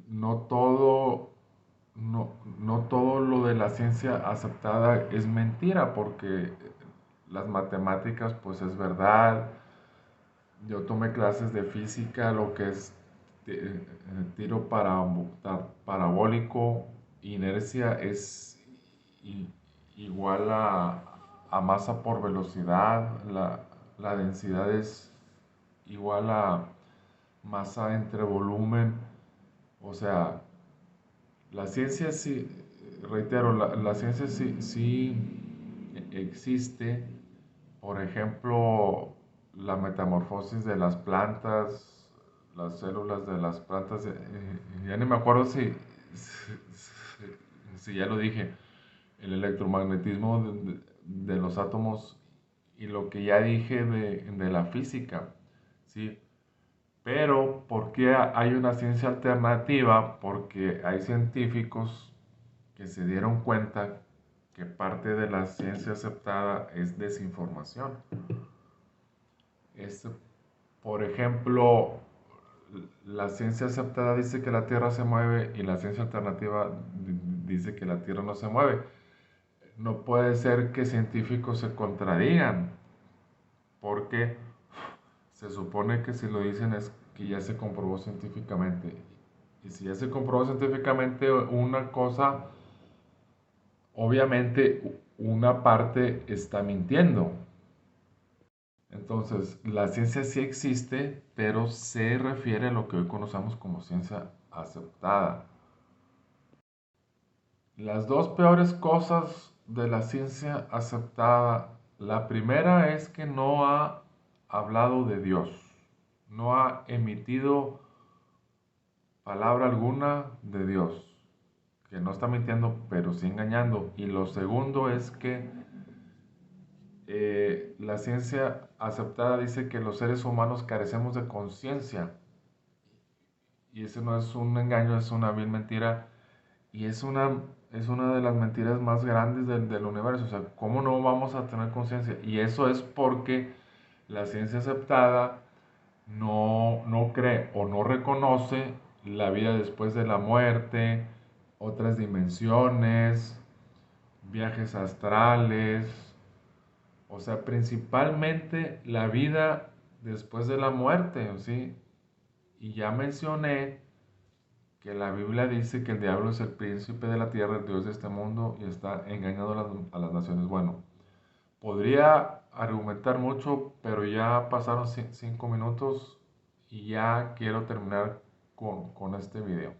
no todo, no todo lo de la ciencia aceptada es mentira, porque las matemáticas, pues es verdad. Yo tomé clases de física, lo que es tiro parabólico, inercia es i- igual a masa por velocidad, la densidad es igual a masa entre volumen, o sea, la ciencia sí, reitero, la ciencia sí existe. Por ejemplo, la metamorfosis de las plantas, las células de las plantas, ya ni me acuerdo si ya lo dije, el electromagnetismo de los átomos y lo que ya dije de la física, ¿sí? Pero, ¿por qué hay una ciencia alternativa? Porque hay científicos que se dieron cuenta que parte de la ciencia aceptada es desinformación. Es, por ejemplo, la ciencia aceptada dice que la Tierra se mueve y la ciencia alternativa dice que la Tierra no se mueve. No puede ser que científicos se contradigan, porque se supone que si lo dicen es que ya se comprobó científicamente. Y si ya se comprobó científicamente una cosa, obviamente una parte está mintiendo. Entonces, la ciencia sí existe, pero se refiere a lo que hoy conocemos como ciencia aceptada. Las dos peores cosas de la ciencia aceptada, la primera es que no ha hablado de Dios, no ha emitido palabra alguna de Dios, que no está mintiendo, pero sí engañando. Y lo segundo es que la ciencia aceptada dice que los seres humanos carecemos de conciencia. Y eso no es un engaño, es una vil mentira. Y es una de las mentiras más grandes del universo. O sea, ¿cómo no vamos a tener conciencia? Y eso es porque la ciencia aceptada no cree o no reconoce la vida después de la muerte, otras dimensiones, viajes astrales, o sea, principalmente la vida después de la muerte, ¿sí? Y ya mencioné que la Biblia dice que el diablo es el príncipe de la tierra, el Dios de este mundo y está engañando a las naciones. Bueno, podría argumentar mucho, pero ya pasaron 5 minutos y ya quiero terminar con este video.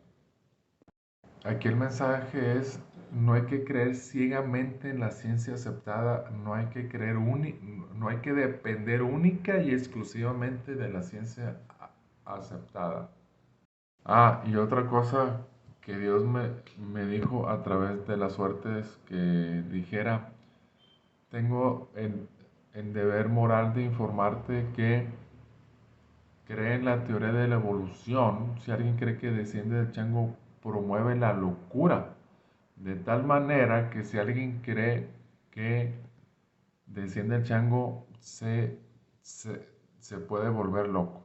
Aquí el mensaje es, no hay que creer ciegamente en la ciencia aceptada, no hay que creer no hay que depender única y exclusivamente de la ciencia aceptada. Ah, y otra cosa que Dios me dijo a través de las suertes que dijera, tengo en deber moral de informarte que cree en la teoría de la evolución. Si alguien cree que desciende del chango, promueve la locura. De tal manera que si alguien cree que desciende del chango, se puede volver loco.